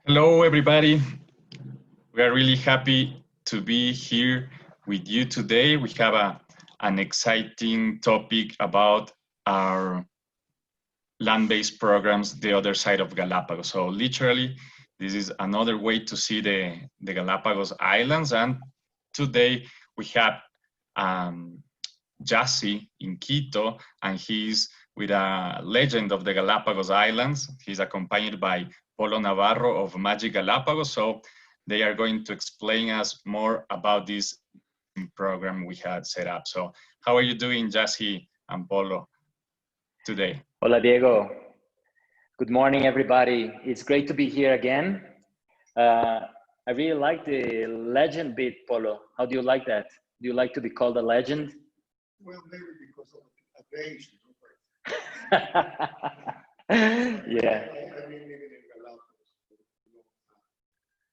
Hello, everybody. We are really happy to be here with you today. We have an exciting topic about our land-based programs, the other side of Galapagos. So literally, this is another way to see the Galapagos Islands. And today we have Jasci in Quito, and he's with a legend of the Galapagos Islands. He's accompanied by Polo Navarro of Magic Galapagos. So they are going to explain us more about this program we had set up. So how are you doing, Jasci and Polo, today? Hola, Diego. Good morning, everybody. It's great to be here again. I really like the legend bit, Polo. How do you like that? Do you like to be called a legend? Well, maybe because of the age. Yeah. I've been living in Galapagos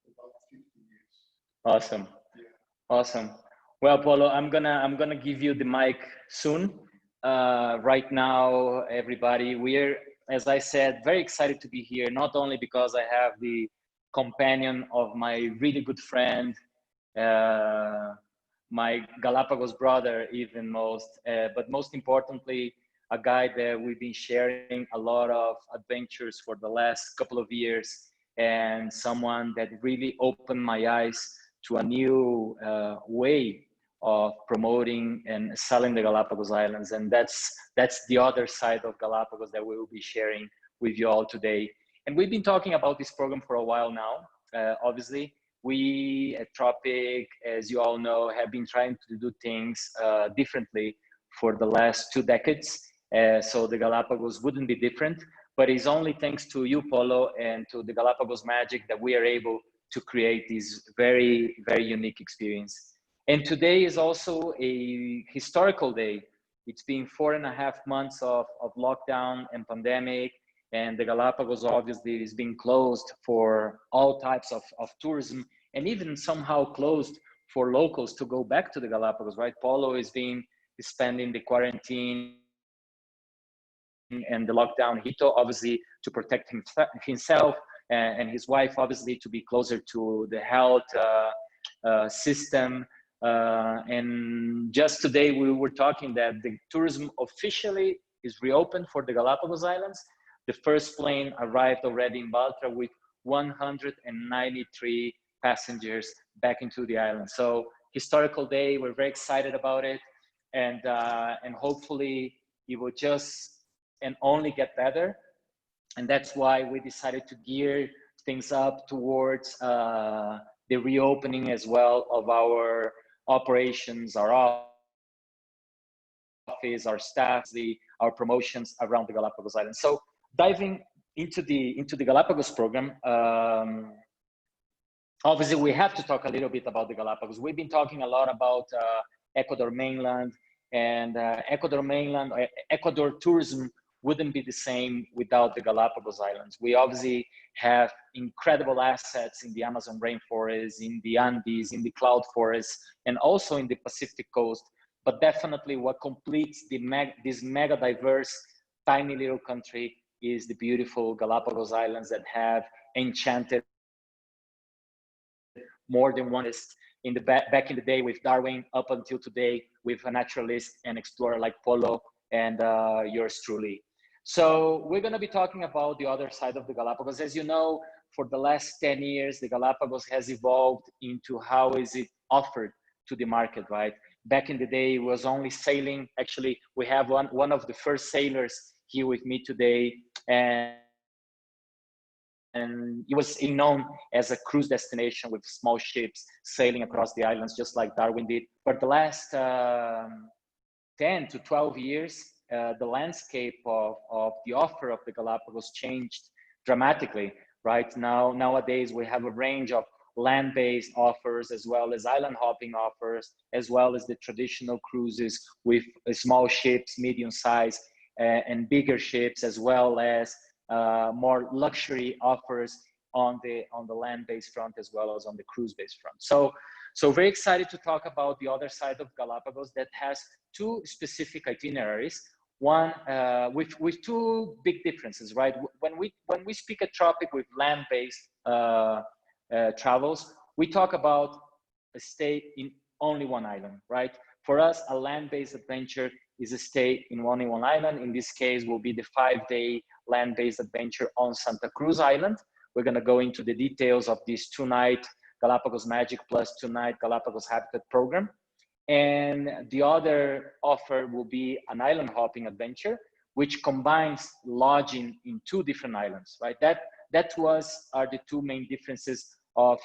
for about 50 years. Awesome. Yeah. Awesome. Well, Polo, I'm gonna give you the mic soon. Right now, everybody, we're, as I said, very excited to be here. Not only because I have the companion of my really good friend, my Galapagos brother, even but most importantly, a guy that we've been sharing a lot of adventures for the last couple of years, and someone that really opened my eyes to a new way of promoting and selling the Galapagos Islands. And that's the other side of Galapagos that we will be sharing with you all today. And we've been talking about this program for a while now. Obviously, we at Tropic, as you all know, have been trying to do things differently for the last 2 decades. So the Galapagos wouldn't be different, but it's only thanks to you, Polo, and to the Galapagos Magic that we are able to create this very, very unique experience. And today is also a historical day. It's been 4.5 months of lockdown and pandemic, and the Galapagos obviously is being closed for all types of tourism, and even somehow closed for locals to go back to the Galapagos, right? Polo is spending the quarantine and the lockdown, Hito, obviously to protect himself and his wife, obviously to be closer to the health system. And just today we were talking that the tourism officially is reopened for the Galapagos Islands. The first plane arrived already in Baltra with 193 passengers back into the island. So historical day, we're very excited about it. And hopefully it will just and only get better. And that's why we decided to gear things up towards the reopening as well of our operations, our office, our staff, our promotions around the Galapagos Islands. So diving into the Galapagos program, obviously we have to talk a little bit about the Galapagos. We've been talking a lot about Ecuador mainland, and Ecuador tourism wouldn't be the same without the Galapagos Islands. We obviously have incredible assets in the Amazon rainforest, in the Andes, in the cloud forests, and also in the Pacific coast. But definitely what completes this mega diverse, tiny little country is the beautiful Galapagos Islands that have enchanted more than one in the back in the day with Darwin, up until today with a naturalist and explorer like Polo and yours truly. So we're going to be talking about the other side of the Galapagos. As you know, for the last 10 years, the Galapagos has evolved into how is it offered to the market, right? Back in the day, it was only sailing. Actually, we have one of the first sailors here with me today, and it was known as a cruise destination with small ships sailing across the islands, just like Darwin did. For the last 10 to 12 years, the landscape of the offer of the Galapagos changed dramatically. Right now, nowadays, we have a range of land-based offers, as well as island hopping offers, as well as the traditional cruises with small ships, medium size, and bigger ships, as well as more luxury offers on the land-based front, as well as on the cruise-based front. So very excited to talk about the other side of Galapagos that has 2 specific itineraries. One with two big differences, right? When we speak at Tropic with land-based travels, we talk about a stay in only one island, right? For us, a land-based adventure is a stay in only one island. In this case, will be the 5-day land-based adventure on Santa Cruz Island. We're going to go into the details of this 2-night Galapagos Magic plus 2-night Galapagos Habitat program. And the other offer will be an island hopping adventure, which combines lodging in 2 different islands, right? That are the 2 main differences of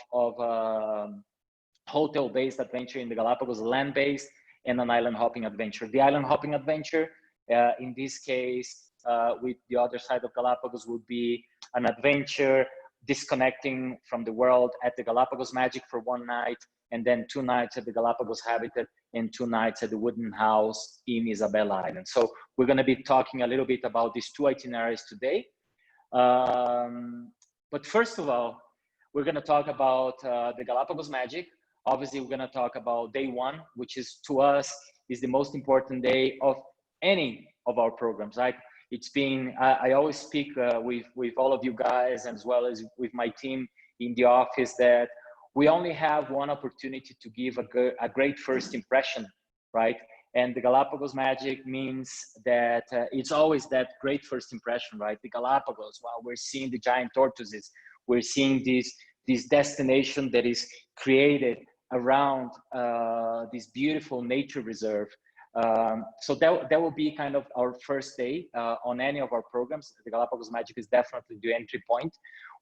hotel-based adventure in the Galapagos, land-based, and an island hopping adventure. The island hopping adventure, in this case, with the Other Side of Galapagos, would be an adventure disconnecting from the world at the Galapagos Magic for 1 night, and then 2 nights at the Galapagos Habitat and 2 nights at the Wooden House in Isabella Island. So we're going to be talking a little bit about these 2 itineraries today. But first of all, we're going to talk about the Galapagos Magic. Obviously, we're going to talk about day 1, which is, to us, is the most important day of any of our programs, right? It's been, I always speak with all of you guys, as well as with my team in the office, that we only have one opportunity to give a great first impression, right? And the Galapagos Magic means that it's always that great first impression, right? The Galapagos, while we're seeing the giant tortoises, we're seeing this destination that is created around this beautiful nature reserve. So that will be kind of our first day on any of our programs. The Galapagos Magic is definitely the entry point.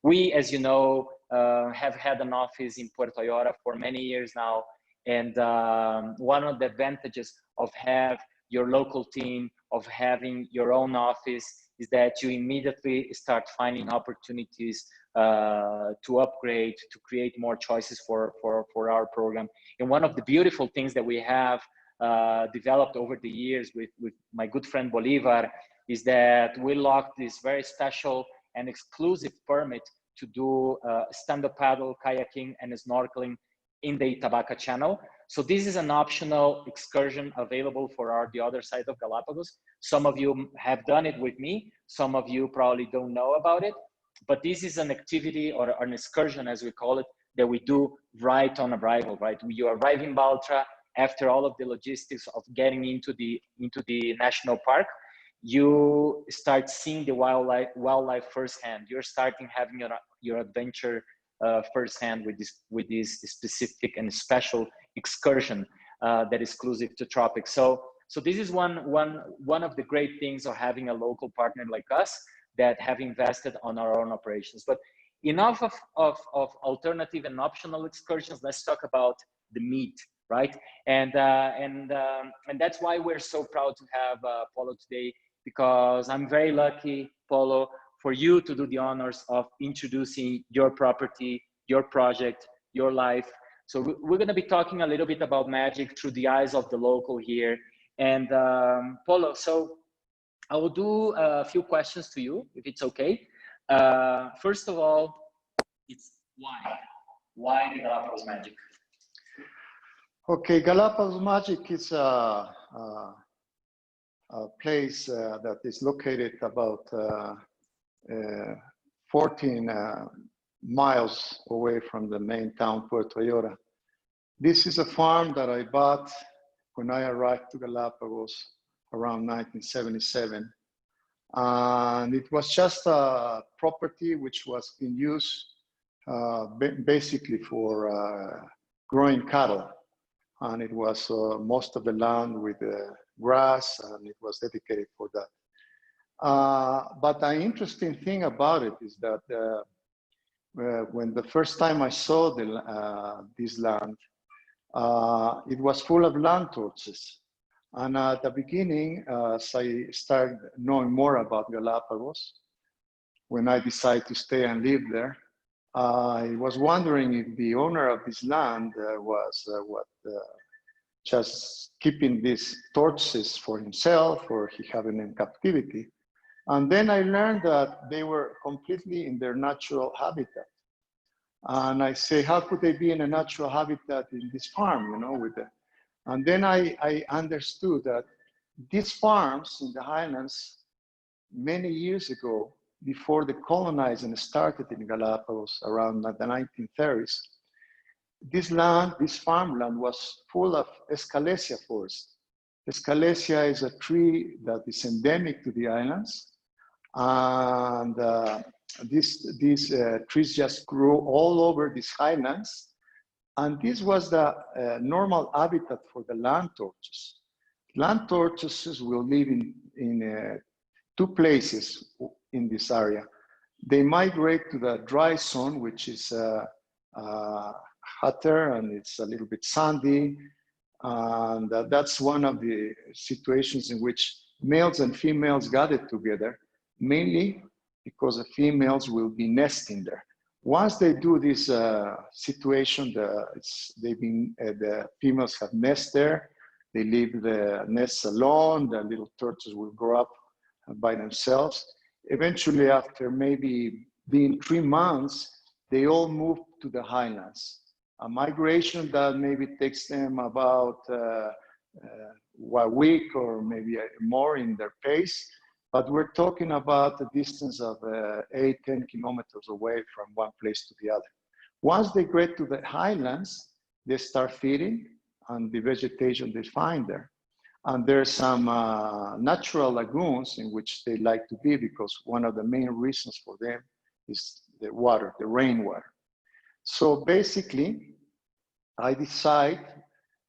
We, as you know, have had an office in Puerto Ayora for many years now. And one of the advantages of have your local team, of having your own office, is that you immediately start finding opportunities to upgrade, to create more choices for our program. And one of the beautiful things that we have developed over the years with my good friend Bolivar is that we locked this very special and exclusive permit to do stand-up paddle, kayaking, and snorkeling in the Itabaca Channel. So this is an optional excursion available for the Other Side of Galapagos. Some of you have done it with me. Some of you probably don't know about it, but this is an activity or an excursion, as we call it, that we do right on arrival, right? You arrive in Baltra after all of the logistics of getting into the national park. You start seeing the wildlife firsthand. You're starting having your adventure firsthand with this specific and special excursion that is exclusive to Tropic. So this is one of the great things of having a local partner like us that have invested on our own operations. But enough of alternative and optional excursions. Let's talk about the meat, right? And that's why we're so proud to have Polo today, because I'm very lucky, Polo, for you to do the honors of introducing your property, your project, your life. So we're going to be talking a little bit about magic through the eyes of the local here. And Polo, so I will do a few questions to you, if it's okay. First of all, it's why? Why the Galapagos Magic? Okay, Galapagos Magic is a place that is located about 14 miles away from the main town, Puerto Ayora. This is a farm that I bought when I arrived to Galapagos around 1977. And it was just a property which was in use basically for growing cattle. And it was most of the land with grass, and it was dedicated for that. But the interesting thing about it is that when the first time I saw this land, it was full of land tortoises. And at the beginning, as I started knowing more about Galapagos, when I decided to stay and live there, I was wondering if the owner of this land was just keeping these tortoises for himself, or he had them in captivity. And then I learned that they were completely in their natural habitat. And I say, how could they be in a natural habitat in this farm, you know, with the... And then I understood that these farms in the highlands, many years ago, before the colonizing started in Galapagos around the 1930s, this land, this farmland was full of escalesia forest. Escalesia is a tree that is endemic to the islands. And these trees just grew all over these highlands. And this was the normal habitat for the land tortoise. Land tortoises will live in two places in this area. They migrate to the dry zone, which is hotter and it's a little bit sandy. And that's one of the situations in which males and females gather together, mainly because the females will be nesting there. Once they do this situation, the females have nest there. They leave the nests alone. The little turtles will grow up by themselves. Eventually, after maybe being 3 months, they all move to the highlands. A migration that maybe takes them about a week or maybe more in their pace. But we're talking about a distance of 8-10 kilometers away from one place to the other. Once they get to the highlands, they start feeding on the vegetation they find there. And there's some natural lagoons in which they like to be, because one of the main reasons for them is the water, the rainwater. So basically, I decide,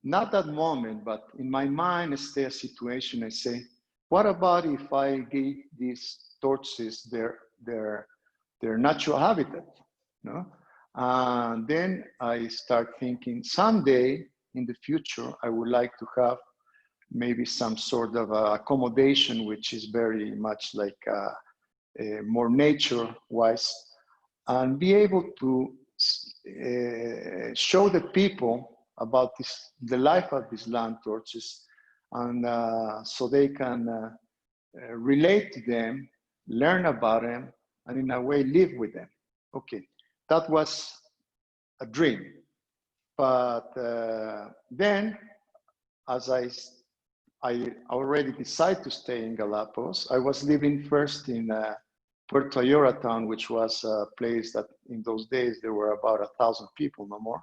not that moment, but in my mind, it's a situation, I say, what about if I give these tortoises their natural habitat? No? And then I start thinking, someday in the future, I would like to have maybe some sort of accommodation, which is very much like more nature-wise, and be able to show the people about the life of these land tortoises, and so they can relate to them, learn about them, and in a way live with them. Okay, that was a dream. But then, as I already decided to stay in Galapagos, I was living first in Puerto Ayora town, which was a place that in those days there were about 1,000 people, no more.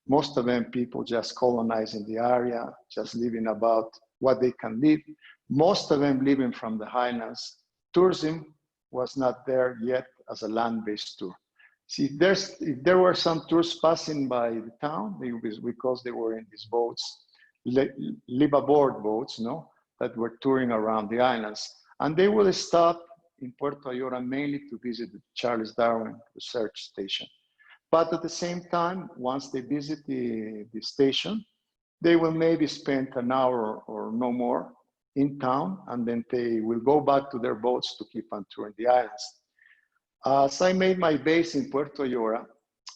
Most of them people just colonizing the area, just living about what they can live. Most of them living from the highlands. Tourism was not there yet as a land-based tour. See, if there were some tourists passing by the town, because they were in these boats, live aboard boats, no, that were touring around the islands. And they will stop in Puerto Ayora mainly to visit the Charles Darwin Research Station. But at the same time, once they visit the station, they will maybe spend an hour or no more in town, and then they will go back to their boats to keep on touring the islands. So I made my base in Puerto Ayora,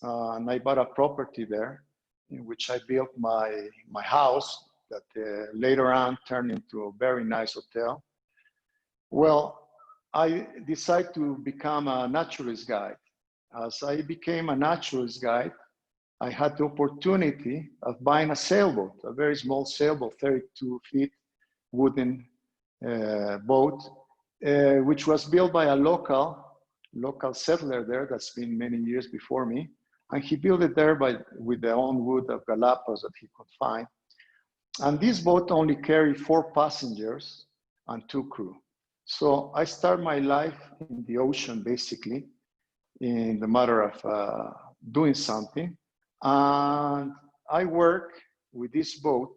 and I bought a property there in which I built my house that later on turned into a very nice hotel. Well, I decided to become a naturalist guide. As I became a naturalist guide, I had the opportunity of buying a sailboat, a very small sailboat, 32 feet wooden boat, which was built by a local settler there that's been many years before me. And he built it there with the own wood of Galapagos that he could find. And this boat only carried 4 passengers and 2 crew. So I started my life in the ocean, basically, in the matter of doing something. And I worked with this boat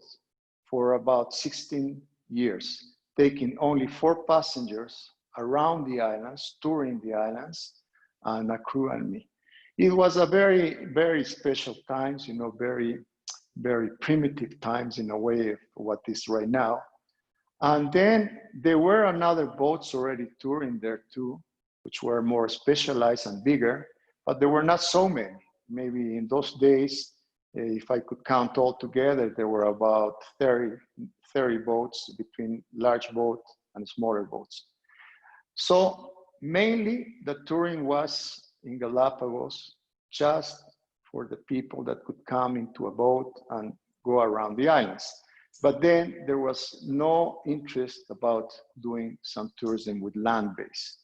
for about 16 years, taking only 4 passengers around the islands, touring the islands, and a crew and me. It was a very, very special times, you know, very, very primitive times in a way of what is right now. And then there were another boats already touring there too, which were more specialized and bigger, but there were not so many. Maybe in those days, if I could count all together, there were about 30 boats between large boats and smaller boats. So mainly the touring was in Galapagos just for the people that could come into a boat and go around the islands. But then there was no interest about doing some tourism with land base.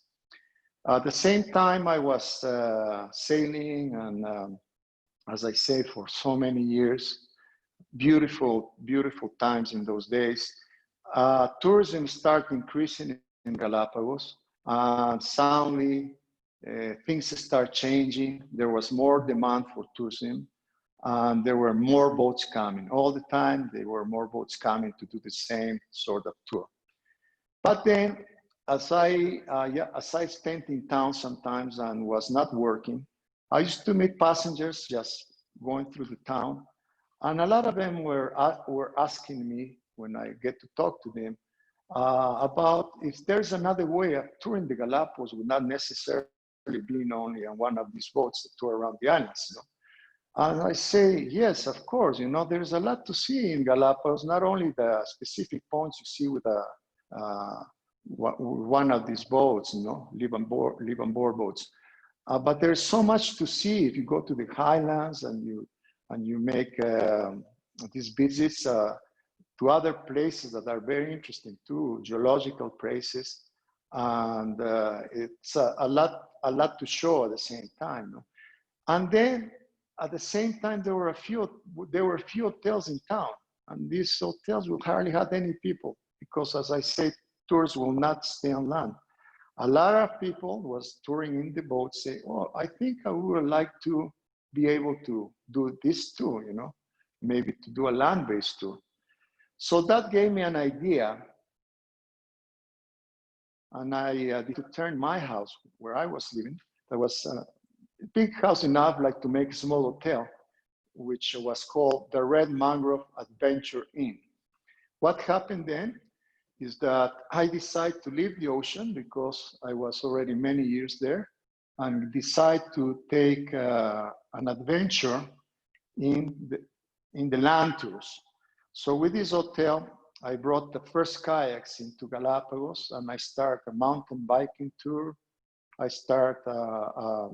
At the same time, I was sailing, and as I say, for so many years, beautiful, beautiful times in those days. Tourism started increasing in Galapagos, and suddenly things start changing. There was more demand for tourism, and there were more boats coming. All the time, there were more boats coming to do the same sort of tour. But then, as I spent in town sometimes and was not working, I used to meet passengers just going through the town, and a lot of them were asking me when I get to talk to them about if there's another way of touring the Galapagos without necessarily being only on one of these boats that tour around the islands. You know? And I say, yes, of course. You know, there's a lot to see in Galapagos. Not only the specific points you see with one of these boats, you know, live on board boats, but there's so much to see if you go to the highlands and you make these visits to other places that are very interesting too, geological places, and it's a lot to show at the same time. No? And then at the same time, there were a few hotels in town, and these hotels will hardly have any people because, as I said, tourists will not stay on land. A lot of people was touring in the boat say, oh, I think I would like to be able to do this too, you know, maybe to do a land-based tour. So that gave me an idea, and I to turn my house where I was living. There was a big house enough like to make a small hotel, which was called the Red Mangrove Adventure Inn. What happened then is that I decided to leave the ocean because I was already many years there, and decide to take an adventure in the land tours. So with this hotel, I brought the first kayaks into Galapagos, and I start a mountain biking tour. I start a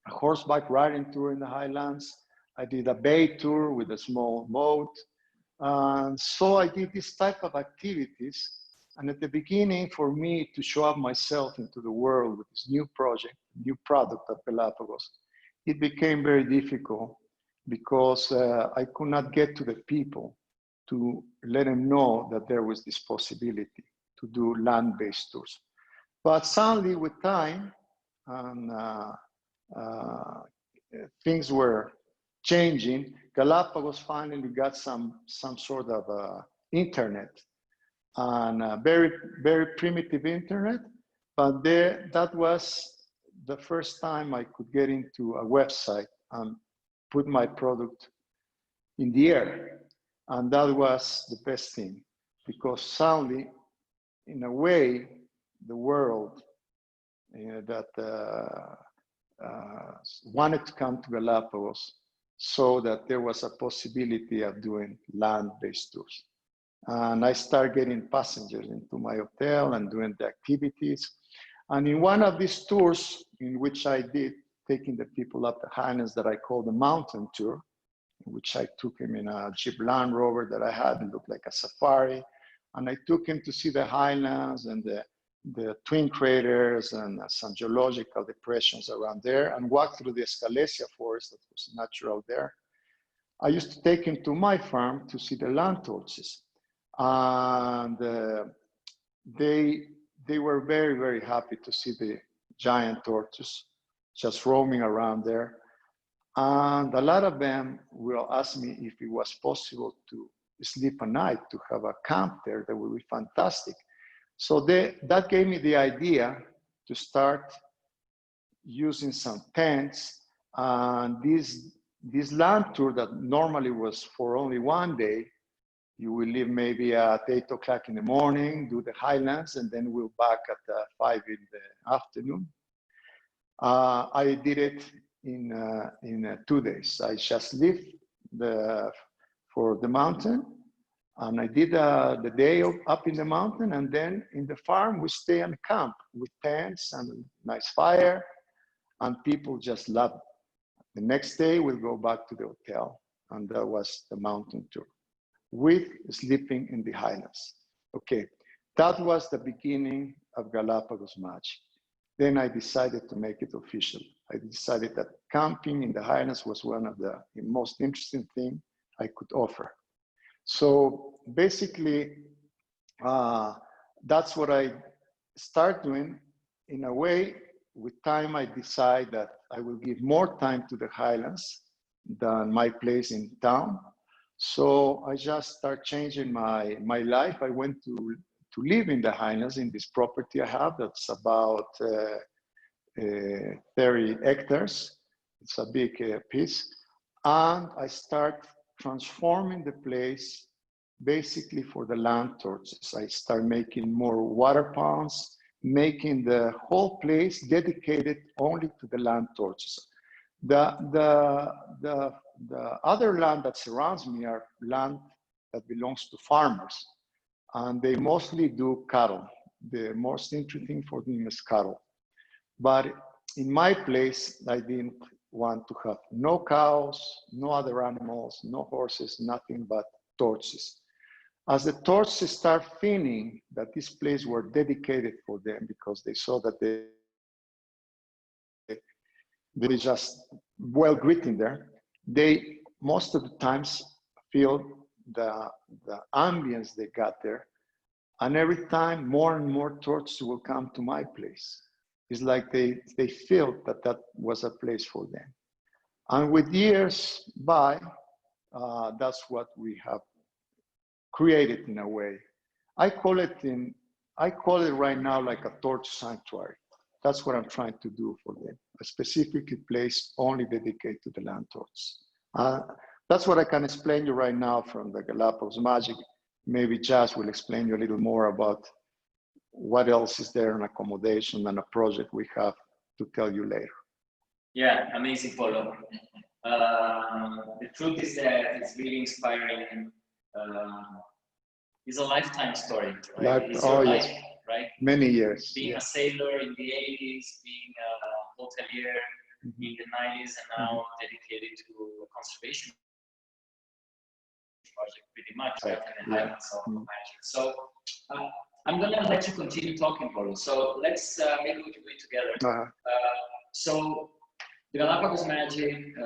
horseback riding tour in the highlands. I did a bay tour with a small boat. And so I did this type of activities. And at the beginning, for me to show up myself into the world with this new project, new product of Galapagos, it became very difficult because I could not get to the people to let them know that there was this possibility to do land-based tours. But suddenly with time, and things were changing, Galapagos finally got some sort of internet, and very, very primitive internet. But that was the first time I could get into a website and put my product in the air. And that was the best thing, because suddenly, in a way, the world that wanted to come to Galapagos saw that there was a possibility of doing land-based tours. And I started getting passengers into my hotel and doing the activities. And in one of these tours, in which I did, taking the people up the highlands that I call the mountain tour, in which I took him in a Jeep Land Rover that I had, it looked like a safari. And I took him to see the highlands and the twin craters and some geological depressions around there, and walked through the Escalesia forest that was natural there. I used to take him to my farm to see the land torches. And they were very, very happy to see the giant tortoise just roaming around there. And a lot of them will ask me if it was possible to sleep at night, to have a camp there. That would be fantastic. So that gave me the idea to start using some tents. And this land tour that normally was for only one day, you will leave maybe at 8 o'clock in the morning, do the highlands, and then we'll back at 5 in the afternoon. I did it in 2 days. I just left for the mountain, and I did the day up in the mountain, and then in the farm we stay on camp with tents and nice fire, and people just love it. The next day we'll go back to the hotel, and that was the mountain tour. with sleeping in the highlands. Okay, that was the beginning of Galapagos Magic. Then I decided to make it official. I decided that camping in the highlands was one of the most interesting things I could offer. So basically, that's what I start doing. In a way, with time, I decide that I will give more time to the highlands than my place in town. So I just start changing my life. I went to live in the highlands in this property I have that's about 30 hectares. It's a big piece. And I start transforming the place basically for the land tortoises. I start making more water ponds, making the whole place dedicated only to the land tortoises. The other land that surrounds me are land that belongs to farmers, and they mostly do cattle. The most interesting for them is cattle. But in my place, I didn't want to have no cows, no other animals, no horses, nothing but tortoises. As the tortoises start feeling that this place were dedicated for them because they saw that they just well greeting there, they most of the times feel the ambience they got there. And every time more and more tortoises will come to my place. It's like they feel that that was a place for them. And with years by, that's what we have created in a way. I call it right now like a tortoise sanctuary. That's what I'm trying to do for them. A specific place only dedicated to the land tortoise. That's what I can explain you right now from the Galapagos Magic. Maybe Jasci will explain you a little more about what else is there in accommodation and a project we have to tell you later. Yeah, amazing, Polo. The truth is that it's really inspiring. It's a lifetime story, right? It's your life, yes. Right? Many years. Being a sailor in the 80s, being a hotelier in the 90s, and now dedicated to a conservation project pretty much, right? And the highlands of Magic. So I'm gonna let you continue talking, Polo. So let's maybe we can do it together. So the Galapagos Magic,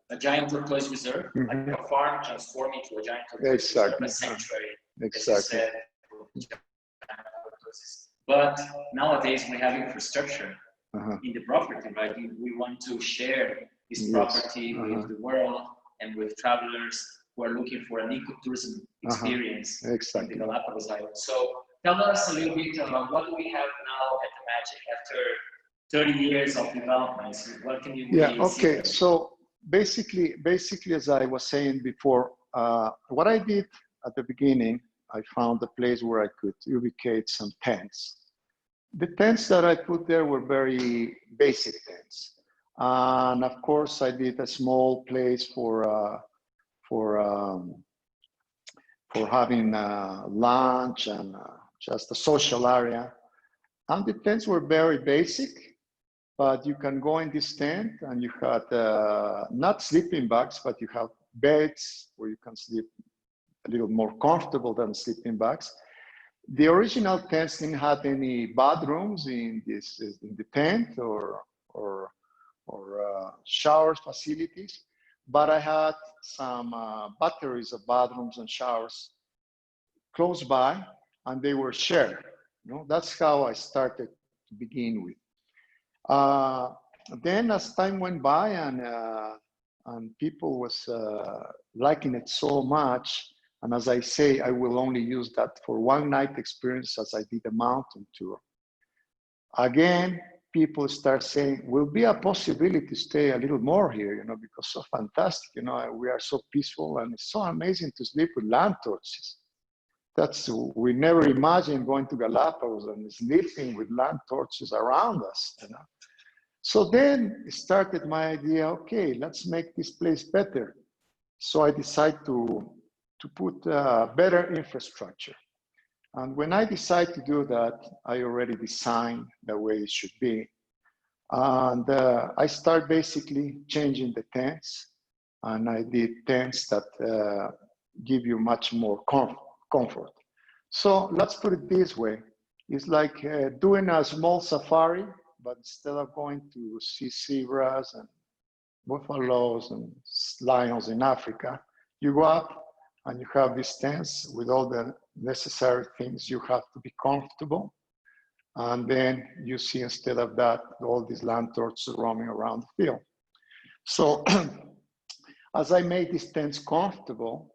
a giant tortoise reserve, like a farm transforming into a giant tortoise reserve, a sanctuary, as you said, but nowadays we have infrastructure in the property, right? We want to share this property with the world and with travelers who are looking for an ecotourism experience in the Galapagos Islands. So tell us a little bit about what do we have now at the Magic after 30 years of development. What can you see? So basically, as I was saying before, what I did at the beginning, I found a place where I could ubicate some tents. The tents that I put there were very basic tents. And of course, I did a small place for having lunch and just a social area. And the tents were very basic, but you can go in this tent and you had not sleeping bags, but you have beds where you can sleep a little more comfortable than sleeping bags. The original tents didn't have any bathrooms in the tent or shower facilities, but I had some batteries of bathrooms and showers close by, and they were shared. You know, that's how I started to begin with. Then as time went by and people was liking it so much, and as I say, I will only use that for one night experience as I did a mountain tour. Again, people start saying, will be a possibility to stay a little more here, you know, because so fantastic, you know, we are so peaceful and it's so amazing to sleep with land tortoises. We never imagined going to Galapagos and sleeping with land tortoises around us, you know. So then started my idea, okay, let's make this place better. So I decided to put better infrastructure. And when I decide to do that, I already designed the way it should be. And I start basically changing the tents. And I did tents that give you much more comfort. So let's put it this way. It's like doing a small safari, but instead of going to see zebras and buffaloes and lions in Africa, you go up and you have these tents with all the necessary things. You have to be comfortable. And then you see, instead of that, all these land tortoises roaming around the field. So as I made these tents comfortable,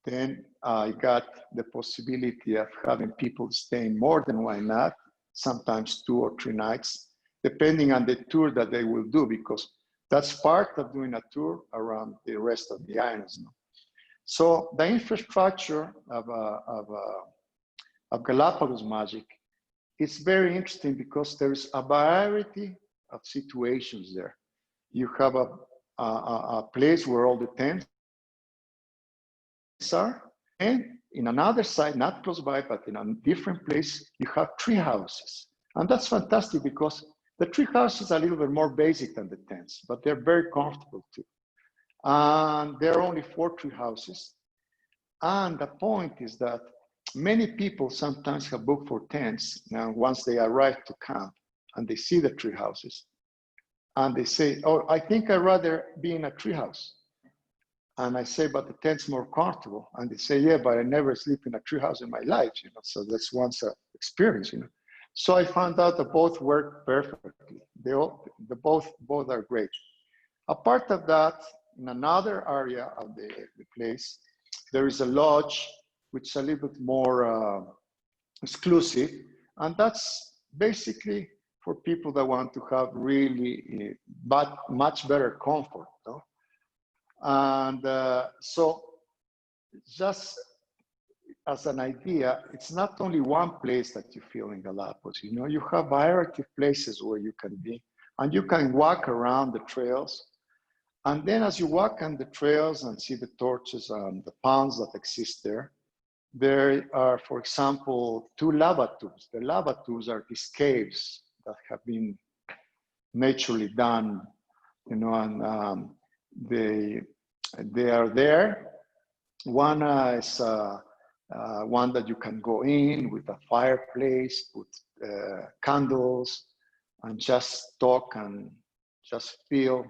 then I got the possibility of having people staying more than one night, sometimes 2 or 3 nights, depending on the tour that they will do, because that's part of doing a tour around the rest of the islands. So the infrastructure of Galapagos Magic is very interesting because there's a variety of situations there. You have a place where all the tents are, and in another side, not close by, but in a different place, you have tree houses. And that's fantastic because the tree houses are a little bit more basic than the tents, but they're very comfortable too. And there are only 4 tree houses. And the point is that many people sometimes have booked for tents now once they arrive to camp and they see the tree houses. And they say, oh, I think I'd rather be in a tree house. And I say, but the tent's more comfortable. And they say, yeah, but I never sleep in a tree house in my life, so that's one's experience, So I found out that both work perfectly. Both are great. Apart of that, in another area of the place, there is a lodge, which is a little bit more exclusive. And that's basically for people that want to have really much better comfort. And so just as an idea, it's not only one place that you feel in Galapagos. You have a variety of places where you can be, and you can walk around the trails. And then as you walk on the trails and see the torches and the ponds that exist there, there are, for example, 2 lava tubes. The lava tubes are these caves that have been naturally done, and they are there. One is one that you can go in with a fireplace, put candles, and just talk and just feel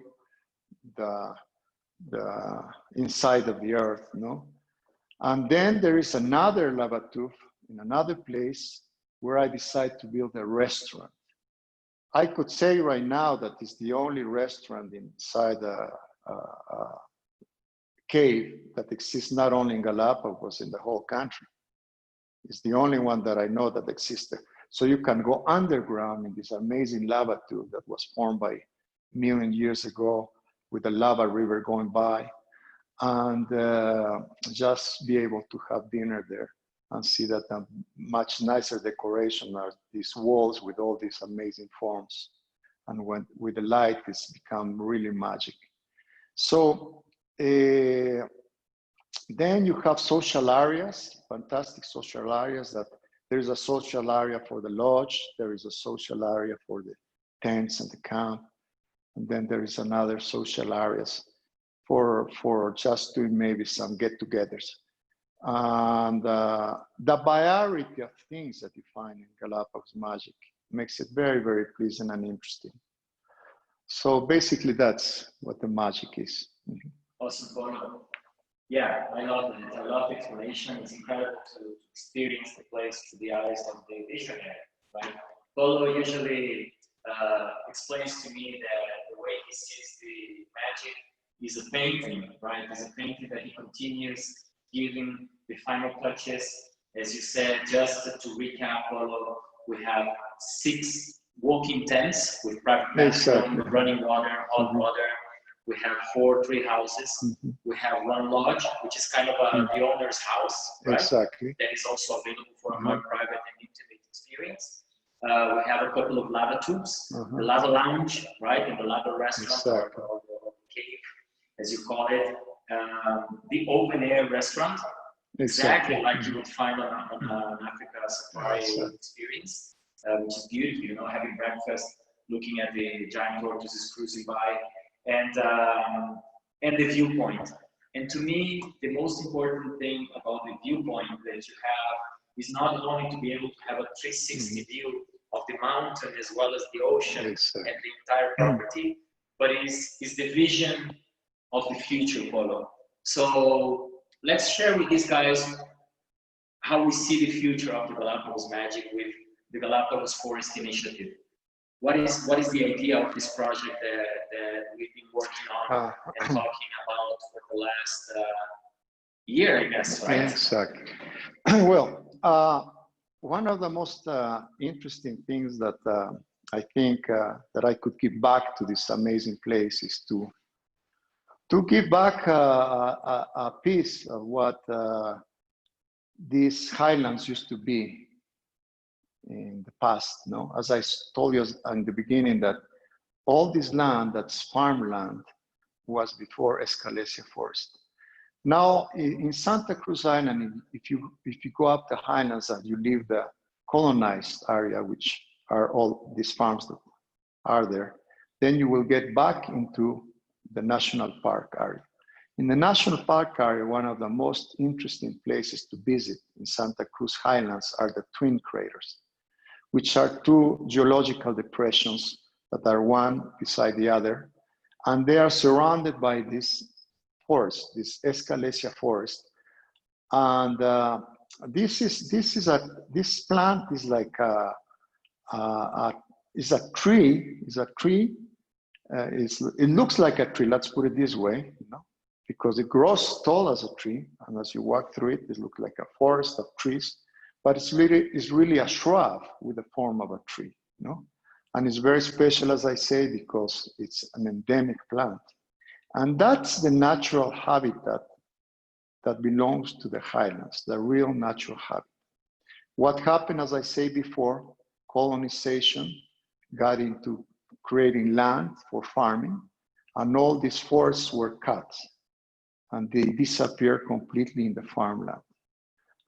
the inside of the earth, And then there is another lava tube in another place where I decided to build a restaurant. I could say right now that it's the only restaurant inside a cave that exists not only in Galapagos, in the whole country. It's the only one that I know that exists there. So you can go underground in this amazing lava tube that was formed by million years ago with a lava river going by, and just be able to have dinner there and see that a much nicer decoration are these walls with all these amazing forms. And with the light, it's become really magic. So then you have social areas, fantastic social areas. That there is a social area for the lodge, there is a social area for the tents and the camp, and then there is another social areas for just doing maybe some get-togethers. And the variety of things that you find in Galapagos Magic makes it very, very pleasant and interesting. So basically, that's what the magic is. Awesome, Polo. Yeah, I love it. I love the explanation. It's incredible to experience the place through the eyes of the visionary, right? Polo usually explains to me that the way he sees the magic is a painting, right? It's a painting that he continues giving the final touches. As you said, just to recap, Polo, we have 6 walking tents with private bathroom, running water, hot water. We have 4 tree houses. We have 1 lodge, which is kind of the owner's house, right? Exactly. That is also available for a more private and intimate experience. We have a couple of lava tubes, the lava lounge, right, and the lava restaurant, or the cave, as you call it. The open air restaurant, exactly like you would find on an Africa safari experience, which is beautiful, having breakfast, looking at the giant tortoises cruising by, and the viewpoint. And to me, the most important thing about the viewpoint that you have is not only to be able to have a 360 view of the mountain as well as the ocean and the entire property, but is the vision of the future, Polo. So let's share with these guys how we see the future of the Galapagos Magic with the Galapagos Forest Initiative. What is the idea of this project that we've been working on and talking about for the last year, I guess, right? Exactly. Well, one of the most interesting things that I think that I could give back to this amazing place is to give back a piece of what these highlands used to be in the past. No, as I told you in the beginning, that all this land, that's farmland, was before Escalesia Forest. Now in Santa Cruz Island, if you go up the highlands and you leave the colonized area, which are all these farms that are there, then you will get back into the national park area. In the national park area, one of the most interesting places to visit in Santa Cruz Highlands are the twin craters, which are two geological depressions that are one beside the other, and they are surrounded by this forest, this Escalesia forest. And this plant is like a tree. It looks like a tree. Let's put it this way, because it grows tall as a tree, and as you walk through it, it looks like a forest of trees. But it's really a shrub with the form of a tree, And it's very special, as I say, because it's an endemic plant. And that's the natural habitat that belongs to the highlands, the real natural habitat. What happened, as I say before, colonization got into creating land for farming, and all these forests were cut, and they disappeared completely in the farmland.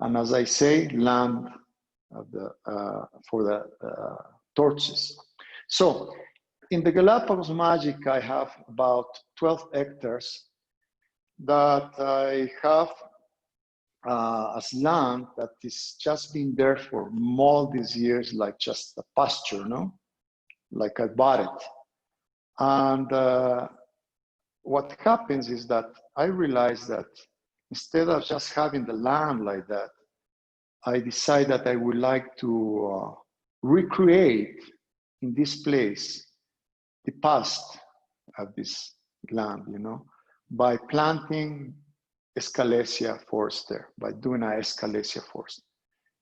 And as I say, land for the torches. So in the Galapagos Magic, I have about 12 hectares that I have as land that is just been there for all these years, like just a pasture, like I bought it. And what happens is that I realized that instead of just having the land like that, I decided that I would like to recreate in this place the past of this land, by planting Escalesia forest there, by doing an Escalesia forest.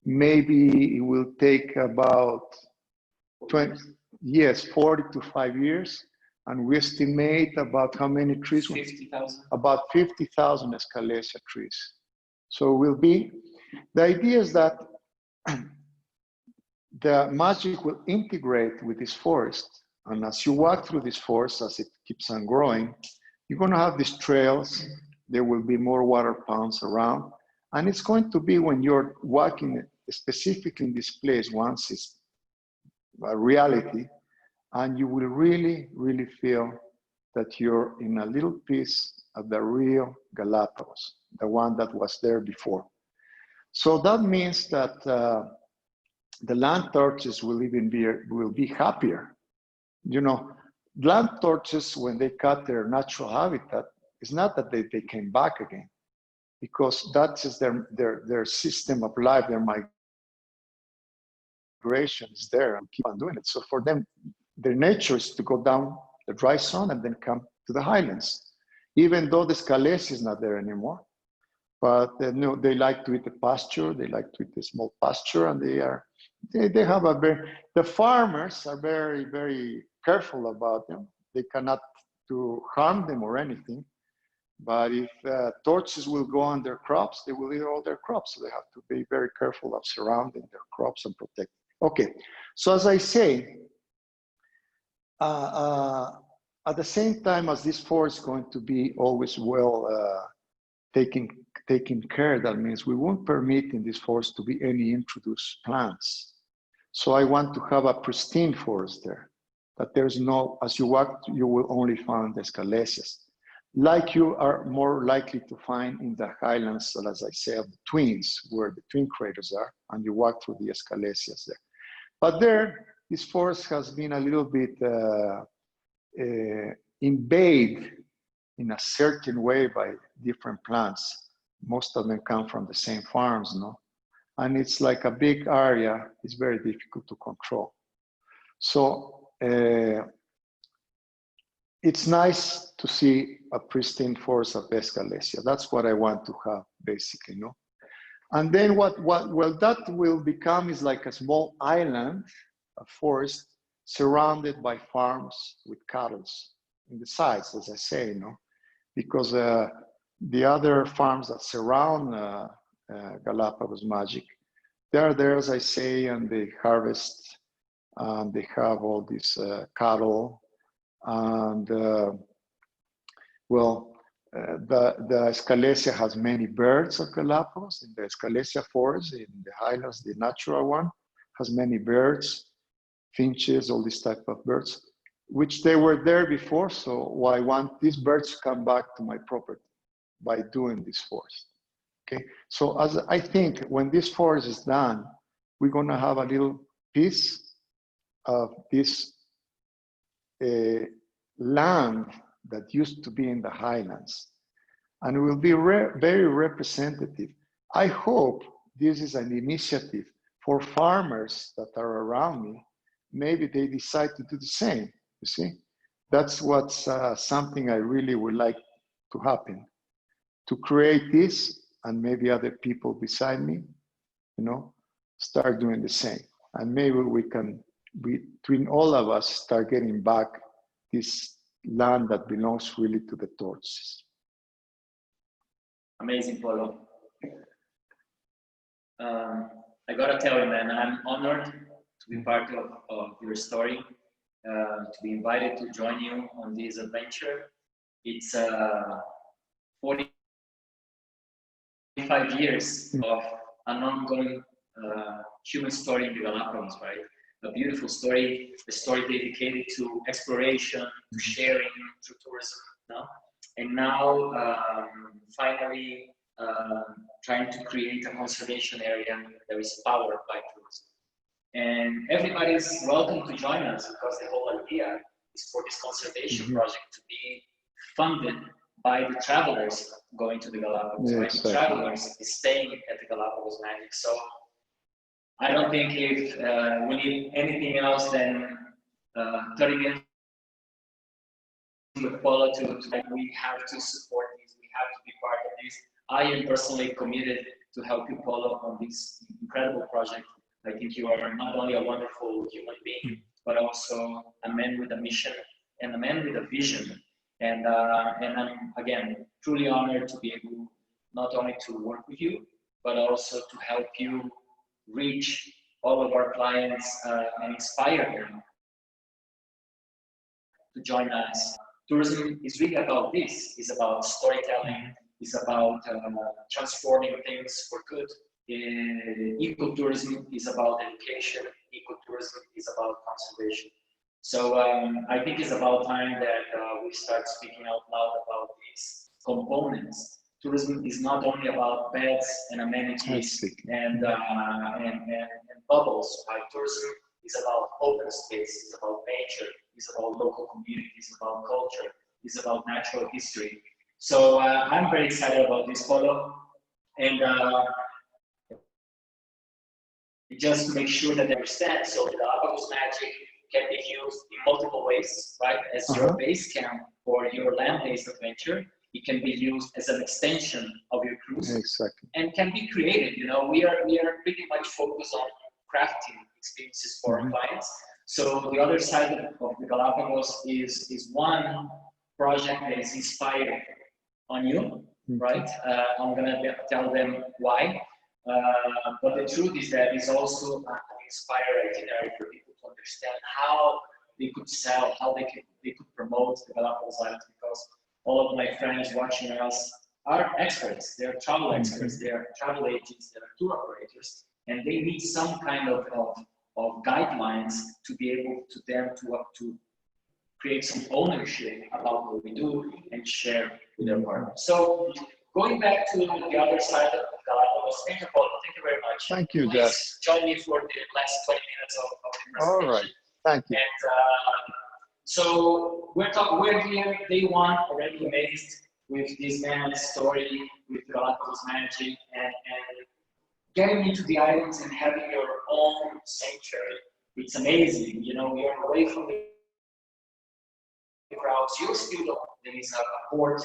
Maybe it will take about 40 to 5 years, and we estimate about how many trees? 50,000. About 50,000 Escalesia trees. So will be, the idea is that the magic will integrate with this forest. And as you walk through this forest, as it keeps on growing, you're going to have these trails. There will be more water ponds around. And it's going to be when you're walking specifically in this place, once it's a reality, and you will really, really feel that you're in a little piece of the real Galapagos, the one that was there before. So that means that the land torches will be happier. Land torches, when they cut their natural habitat, it's not that they came back again, because that's just their system of life, their migration is there and keep on doing it. So for them, their nature is to go down the dry zone and then come to the highlands, even though the Escalesia is not there anymore. But they like to eat the pasture, they like to eat the small pasture, and they have the farmers are very, very careful about them. They cannot to harm them or anything. But if torches will go on their crops, they will eat all their crops. So they have to be very careful of surrounding their crops and protect. Okay, so as I say, at the same time as this forest is going to be always well taken care, that means we won't permit in this forest to be any introduced plants. So I want to have a pristine forest there, that there's no, as you walk, you will only find the Escalesias. like you are more likely to find in the highlands, as I say, of the twins, where the twin craters are, and you walk through the escalesias there. But there, this forest has been a little bit invaded in a certain way by different plants. Most of them come from the same farms, no? And it's like a big area. It's very difficult to control. So it's nice to see a pristine forest of escalesia. That's what I want to have, basically, no? And then well, that will become is like a small island, a forest surrounded by farms with cattle in the sides, as I say, no? Because the other farms that surround Galapagos Magic, they are there, as I say, and they harvest, and they have all these cattle, and the Escalesia has many birds of Galapagos. In the Escalesia forest, in the highlands, the natural one, has many birds, finches, all these type of birds, which they were there before. So I want these birds to come back to my property by doing this forest. Okay, so as I think when this forest is done, we're gonna have a little piece of this land that used to be in the highlands, and it will be very representative. I hope this is an initiative for farmers that are around me. Maybe they decide to do the same, you see? That's what's something I really would like to happen, to create this, and maybe other people beside me, you know, start doing the same. And maybe we can, between all of us, start getting back this land that belongs really to the tortoises. Amazing, Polo. I gotta tell you, man, I'm honored to be part of your story, to be invited to join you on this adventure. It's 45 years of an ongoing human story in the Galapagos, right? A beautiful story, a story dedicated to exploration, to sharing, to tourism, no? And now, finally, trying to create a conservation area that is powered by tourism. And everybody's welcome to join us, because the whole idea is for this conservation project to be funded by the travelers going to the Galapagos, right? The travelers staying at the Galapagos Magic. So I don't think if we need anything else than 30 minutes with Polo to we have to support this, we have to be part of this. I am personally committed to help you, Polo, on this incredible project. I think you are not only a wonderful human being, but also a man with a mission and a man with a vision. And I'm, again, truly honored to be able not only to work with you, but also to help you reach all of our clients and inspire them to join us. Tourism is really about this. It's about storytelling. It's about transforming things for good. Ecotourism is about education. Ecotourism is about conservation. So I think it's about time that we start speaking out loud about these components. Tourism is not only about beds and amenities and bubbles, right? Tourism is about open space, it's about nature, it's about local communities, it's about culture, it's about natural history. So I'm very excited about this, Polo. And just to make sure that they understand, so the Galapagos Magic can be used in multiple ways, right? As your base camp or your land-based adventure. It can be used as an extension of your cruise, and can be created. You know, we are pretty much focused on crafting experiences for our clients. So the other side of the Galapagos is one project that is inspired on you, right? I'm gonna tell them why. But the truth is that it's also an inspired itinerary for people to understand how they could sell, how they could promote the Galapagos Islands, because all of my friends watching us are experts. They're travel experts, they're travel agents, they're tour operators, and they need some kind of guidelines to be able to create some ownership about what we do and share with their partners. So going back to the other side of Galapagos, thank you, Paul. Thank you very much. Thank you, Please Jess. join me for the last 20 minutes of the presentation. All right. Thank you. And so we're here, day one, already amazed with this man's story, with Galapagos Magic, and getting into the islands and having your own sanctuary. It's amazing. You know, you're away from the crowds. You still don't. There is a port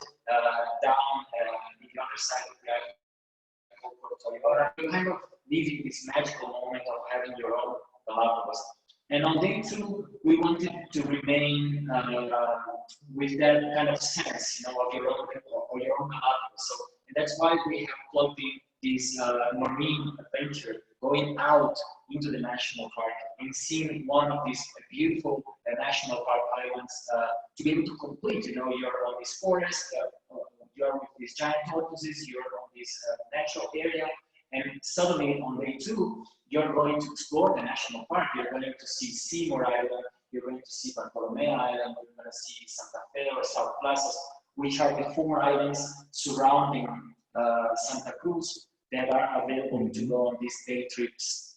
down the other side of the island. You're kind of living this magical moment of having your own Galapagos. And on day two, we wanted to remain with that kind of sense, you know, of your own Galapagos. So that's why we have plugged in this marine adventure, going out into the national park and seeing one of these beautiful national park islands to be able to complete. You know, you're on this forest, you're with these giant tortoises, you're on this natural area, and suddenly on day two, you're going to explore the national park. You're going to see Seymour Island, you're going to see Bartolome Island, you're going to see Santa Fe or South Plazas, which are the 4 islands surrounding Santa Cruz that are available to go on these day trips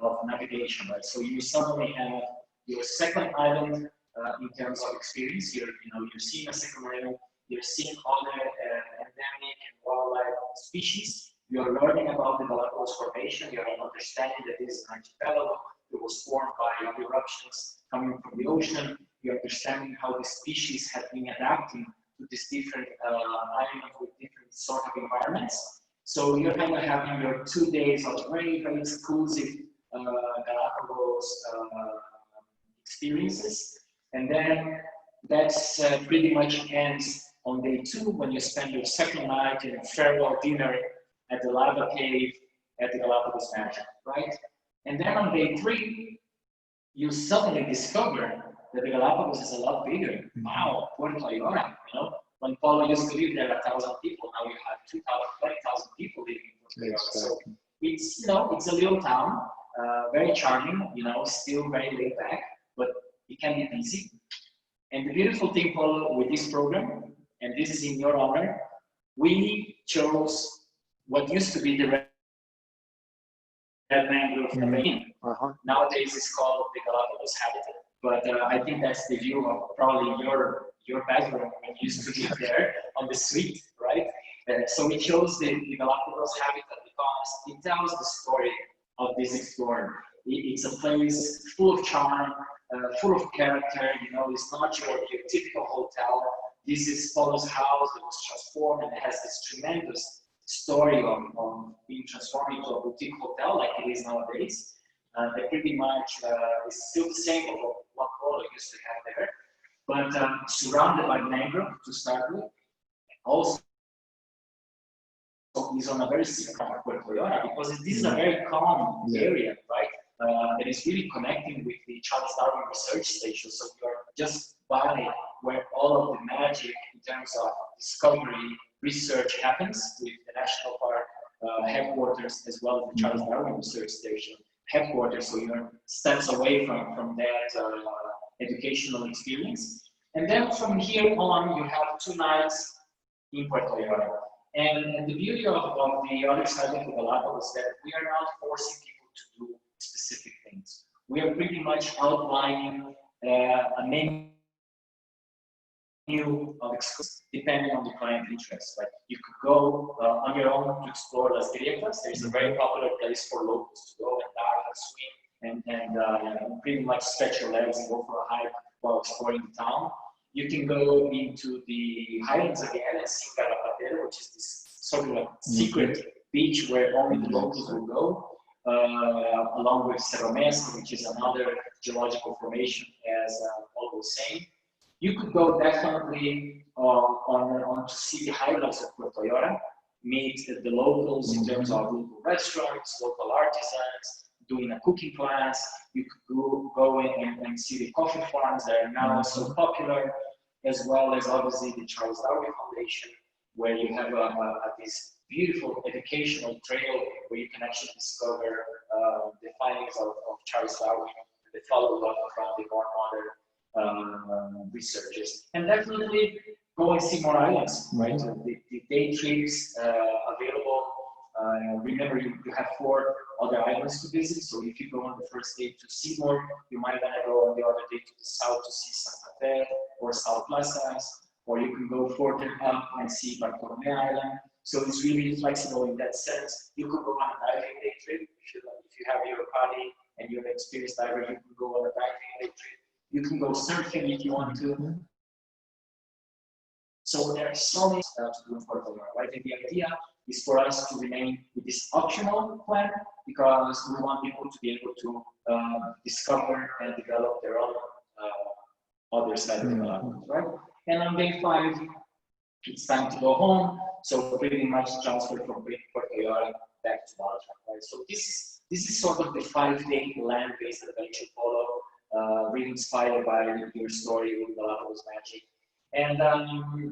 of navigation, right? So you suddenly have your second island in terms of experience. You're seeing a second island, you're seeing other endemic and wildlife species. You're learning about the Galapagos formation. You're understanding that this is an archipelago that was formed by eruptions coming from the ocean. You're understanding how the species have been adapting to these different islands with different sort of environments. So you're kind of having your 2 days of very, very exclusive Galapagos experiences. And then that's pretty much ends on day 2 when you spend your second night in a farewell dinner at the Lava Cave at the Galapagos Magic, right? And then on day 3, you suddenly discover that the Galapagos is a lot bigger. Wow, Puerto Ayora, you know? When Polo used to live there, 1,000 people, now you have 20,000 people living in Puerto Ayora. So it's, you know, it's a little town, very charming, you know, still very laid back, but it can be busy. And the beautiful thing, Polo, with this program, and this is in your honor, we chose what used to be the red mangrove marine. Nowadays it's called the Galapagos habitat. But I think that's the view of probably your background when you used to live there on the suite, right? So we chose the Galapagos habitat because it tells the story of this explorer. It's a place full of charm, full of character. You know, it's not your typical hotel. This is Polo's house that was transformed, and it has this tremendous story of being transformed into a boutique hotel like it is nowadays. That pretty much is still the same of what Polo used to have there, but surrounded by mangrove to start with. Also is on a very similar Puerto Ayora because this is a very calm area, right? That is really connecting with the Charles Darwin Research Station. So you're just by where all of the magic in terms of discovery, research happens with the National Park headquarters as well as the Charles Darwin Research Station headquarters. So you're steps away from that educational experience. And then from here on, you have 2 nights in Puerto Ayora. And the beauty of the other side of the Galapagos is that we are not forcing people to do specific things. We are pretty much outlining a menu of excursions depending on the client interest. Like you could go on your own to explore Las Grietas. There's a very popular place for locals to go and dive and swim and pretty much stretch your legs and go for a hike while exploring the town. You can go into the highlands again and see Galapagos, which is this sort of a secret beach where only the locals will go, along with Cerro Mesa, which is another geological formation, as Paul was saying. You could go definitely on to see the highlands of Puerto Ayora, meet the locals in terms of local restaurants, local artisans, doing a cooking class. You could go in and see the coffee farms that are now so popular, as well as obviously the Charles Darwin Foundation, where you have this beautiful educational trail where you can actually discover the findings of Charles Darwin, the follow-up from the more modern researchers. And definitely go and see more islands, right? The day trips available. Remember, you have 4 other islands to visit. So if you go on the first day to Seymour, you might want to go on the other day to the south to see Santa Fe or South Plazas, or you can go further up and see Bartolome Island. So it's really flexible in that sense. You could go on a diving day trip if you have your body and you're an experienced diver. You can go on a diving day trip. You can go surfing if you want to. So there are so many to do in Puerto Vallarta, right? And the idea is for us to remain with this optional plan because we want people to be able to discover and develop their own other side of the Galapagos, right? And on day 5, it's time to go home. So pretty much transfer from Puerto Vallarta back to Malta, right? So this is sort of the 5-day land-based adventure polo, really inspired by your story with Galapagos Magic. And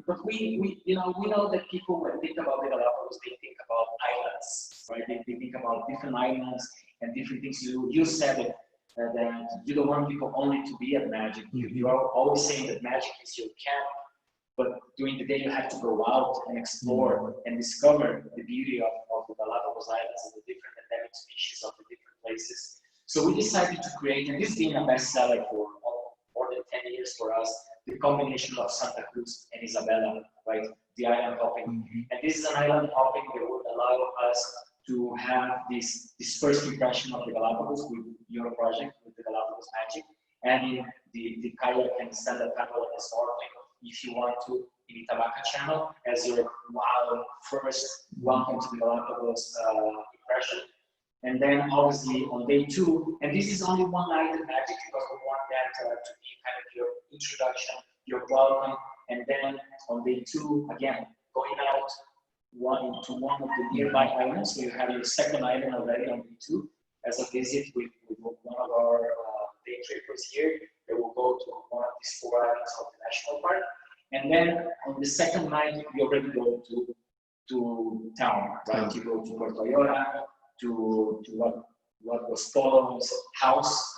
but we know that people, when they think about the Galapagos, they think about islands, right? They think about different islands and different things. You said it, that you don't want people only to be at Magic. You are always saying that Magic is your camp, but during the day you have to go out and explore and discover the beauty of the Galapagos Islands and the different endemic species of the different places. So we decided to create, and this has been a bestseller for more than 10 years for us, the combination of Santa Cruz and Isabela, right? The island hopping. And this is an island hopping that would allow us to have this first impression of the Galapagos with your project, with the Galapagos Magic, and the kayak and stand-up paddle and snorkeling, if you want to, in Itabaca channel, as your first welcome to the Galapagos impression. And then obviously on day 2, and this is only one night at Magic because we want that to be kind of your introduction, your welcome. And then on day 2, again, going out to one of the nearby islands. So you have your second island already on day 2 as a visit with one of our day trippers here. They will go to one of these 4 islands of the national park. And then on the second night, you already go to town, right? You go to Puerto Vallarta, to what was Polo's house,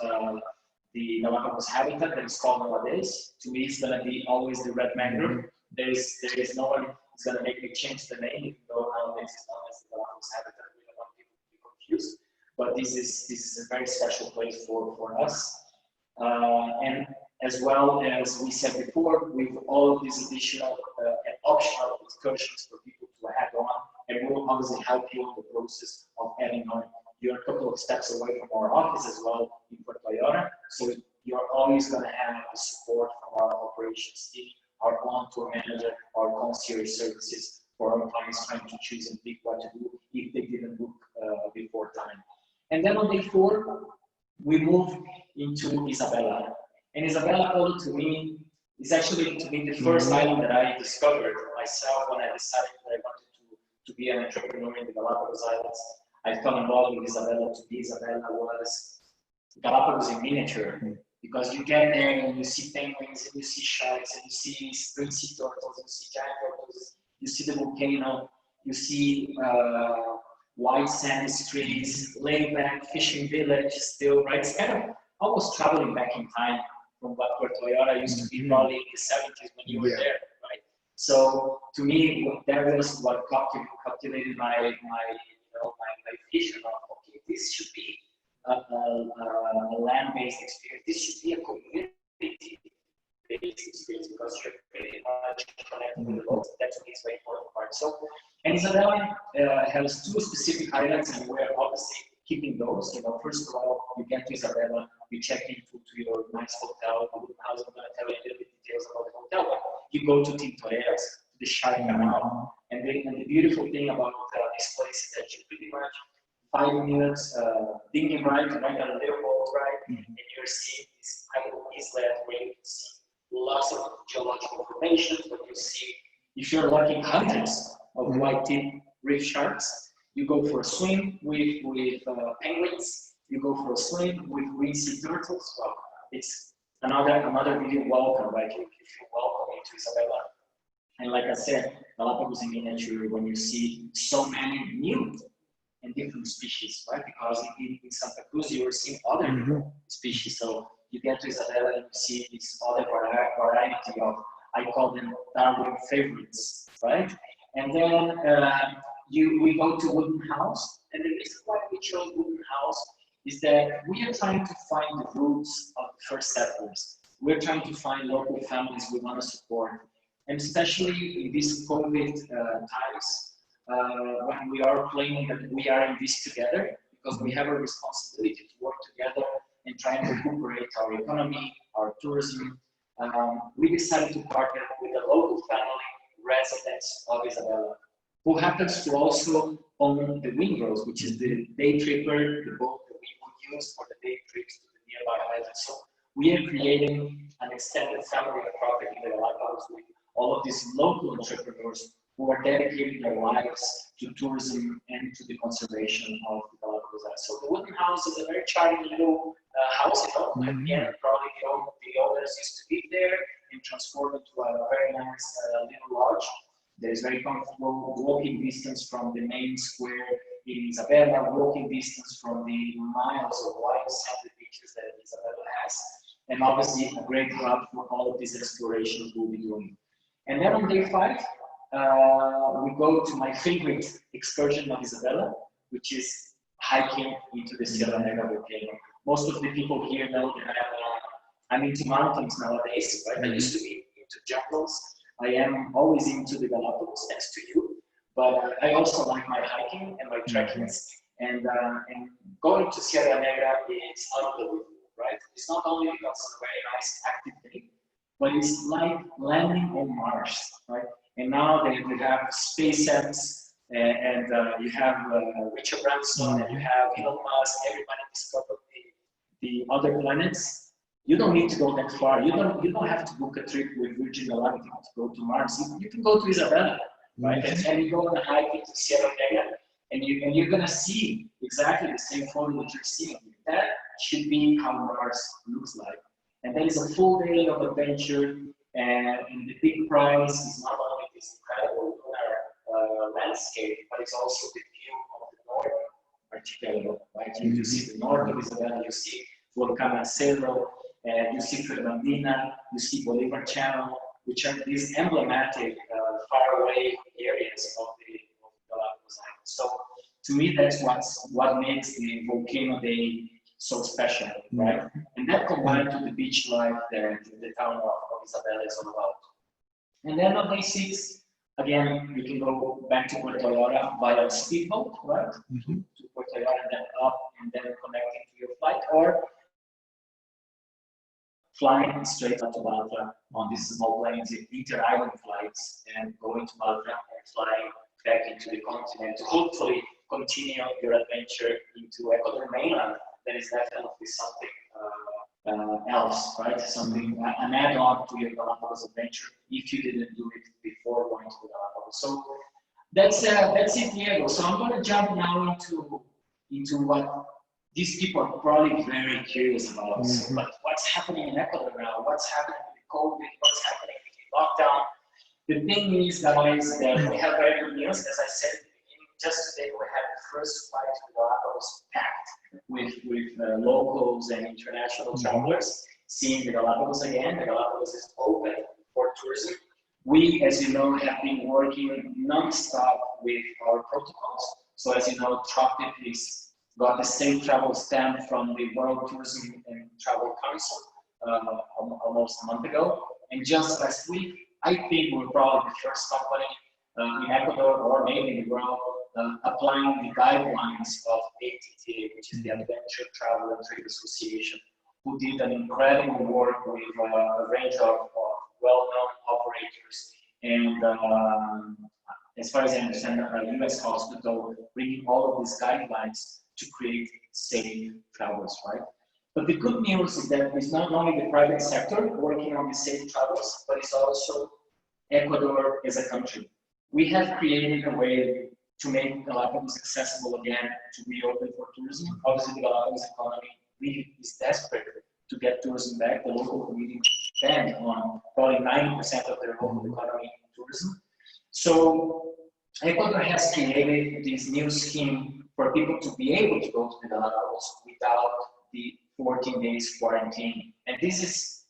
the Galapagos habitat that is called nowadays. To me, it's gonna be always the red mangrove. There is no one is gonna make me change the name, even though nowadays it's known as the Galapagos habitat. We don't want people to be confused, but this is a very special place for us. And as well as we said before, with all of these additional and optional excursions for people to add on, and we'll obviously help you in the process of adding on. You're a couple of steps away from our office as well in Puerto Vallarta, so you're always going to have the support from our operations team, our on-tour manager, our concierge services for our clients trying to choose and pick what to do if they didn't book before time. And then on day 4, we move into Isabela. And Isabela Polo, to me, is actually the first island that I discovered myself when I decided that I wanted to be an entrepreneur in the Galapagos Islands. I fell in love with Isabela. To me, Isabela was Galapagos in miniature, because you get there and you see penguins, and you see sharks, and you see spring sea turtles, you see giant turtles, you see the volcano, you see white sandy streets, laid back fishing village still, right? It's kind of almost traveling back in time from what Puerto Vallarta used to be probably in the 70s when you were there, right? So to me, that was what captivated my vision of, okay, this should be a land-based experience. This should be a community-based experience because you're pretty much connected with the locals. That to me is very important part. So, and Isabela has 2 specific islands, and we're obviously keeping those. First of all, you get to Isabela, you check into your nice hotel. I'm going to tell you a little bit details about the hotel. But you go to Tintoreras, to the Shark Canal, and the beautiful thing about this place is that you pretty much 5 minutes dinghy ride, right on a little boat ride, and you're seeing this island where you can see lots of geological formations, but you see, if you're lucky, hundreds of white-tip reef sharks. You go for a swim with penguins. You go for a swim with green sea turtles. Well, it's another really welcome, right? You feel welcome into Isabela. And like I said, Galapagos in miniature, when you see so many new and different species, right? Because in Santa Cruz, you are seeing other species. So you get to Isabella and you see this other variety of, I call them Darwin favorites, right? And then we go to Wooden House, and the reason why we chose Wooden House is that we are trying to find the roots of the first settlers. We're trying to find local families we want to support. And especially in these COVID times, when we are claiming that we are in this together, because we have a responsibility to work together and try and recuperate our economy, our tourism, we decided to partner with a local family residents of Isabella, who happens to also own the Windrose, which is the day tripper, the boat that we would use for the day trips to the nearby islands. So we are creating an extended family of Tropic in the Galapagos with all of these local entrepreneurs who are dedicating their lives to tourism and to the conservation of the Galapagos Islands. So the Wooden House is a very charming little house, you know. At the end, probably the owners used to live there and transform it to a very nice little lodge. There is very comfortable walking distance from the main square in Isabella, walking distance from the miles of white sandy beaches that Isabella has, and obviously a great hub for all of these explorations we'll be doing. And then on day 5, we go to my favorite excursion of Isabella, which is hiking into the Sierra Negra volcano. Most of the people here know that I'm into mountains nowadays, right? I used to be into jungles. I am always into the Galapagos, next to you, but I also like my hiking and my trekkings. And going to Sierra Negra is unbelievable, right? It's not only because it's a very nice active thing, but it's like landing on Mars, right? And now that we have SpaceX and you have Richard Branson and you have Elon Musk, everybody discovered the other planets. You don't need to go that far. You don't have to book a trip with Virgin Galactic to go to Mars. You can go to Isabella, right? And you go on a hike into Sierra Negra, and you're gonna see exactly the same photo that you're seeing. That should be how Mars looks like. And that is a full day of adventure, and the big prize is not only this incredible lunar landscape, but it's also the view of the North Archipelago, right? You see the north of Isabella, you see Volcán Acero, you see Fernandina, you see Bolivar Channel, which are these emblematic faraway areas of the Galapagos Islands. So to me, that's what makes the volcano day so special, right? And that combined to the beach life that the town of Isabella is all about. And then on day 6, again, you can go back to Puerto Vallarta via speedboat, right? To Puerto Vallarta and then up and then connecting to your flight, or flying straight to Baltra on these small planes, inter-island flights, and going to Baltra and flying back into the continent to hopefully continue your adventure into Ecuador mainland. That is definitely something else, right? Something, an add-on to your Galapagos adventure if you didn't do it before going to the Galapagos. So that's it, Diego. So I'm going to jump now into what these people are probably very curious about. But what's happening in Ecuador now? What's happening with COVID? What's happening with the lockdown? The thing is, guys, that we have very good news. As I said at the beginning, just today we had the first flight to Galapagos packed with locals and international travelers seeing the Galapagos again. The Galapagos is open for tourism. We, as you know, have been working non-stop with our protocols. So as you know, Tropic got the safe travel stamp from the World Tourism and Travel Council almost a month ago. And just last week, I think we're probably the first company in Ecuador or maybe in the world applying the guidelines of ATTA, which is the Adventure Travel and Trade Association, who did an incredible work with a range of well-known operators and as far as I understand, a US hospital bringing all of these guidelines to create safe travels, right? But the good news is that it's not only the private sector working on the safe travels, but it's also Ecuador as a country. We have created a way to make Galapagos accessible again, to reopen for tourism. Obviously, the Galapagos economy really is desperate to get tourism back. The local community depend on probably 90% of their local economy in tourism. So Ecuador has created this new scheme for people to be able to go to the Galapagos without the 14 days quarantine. And this is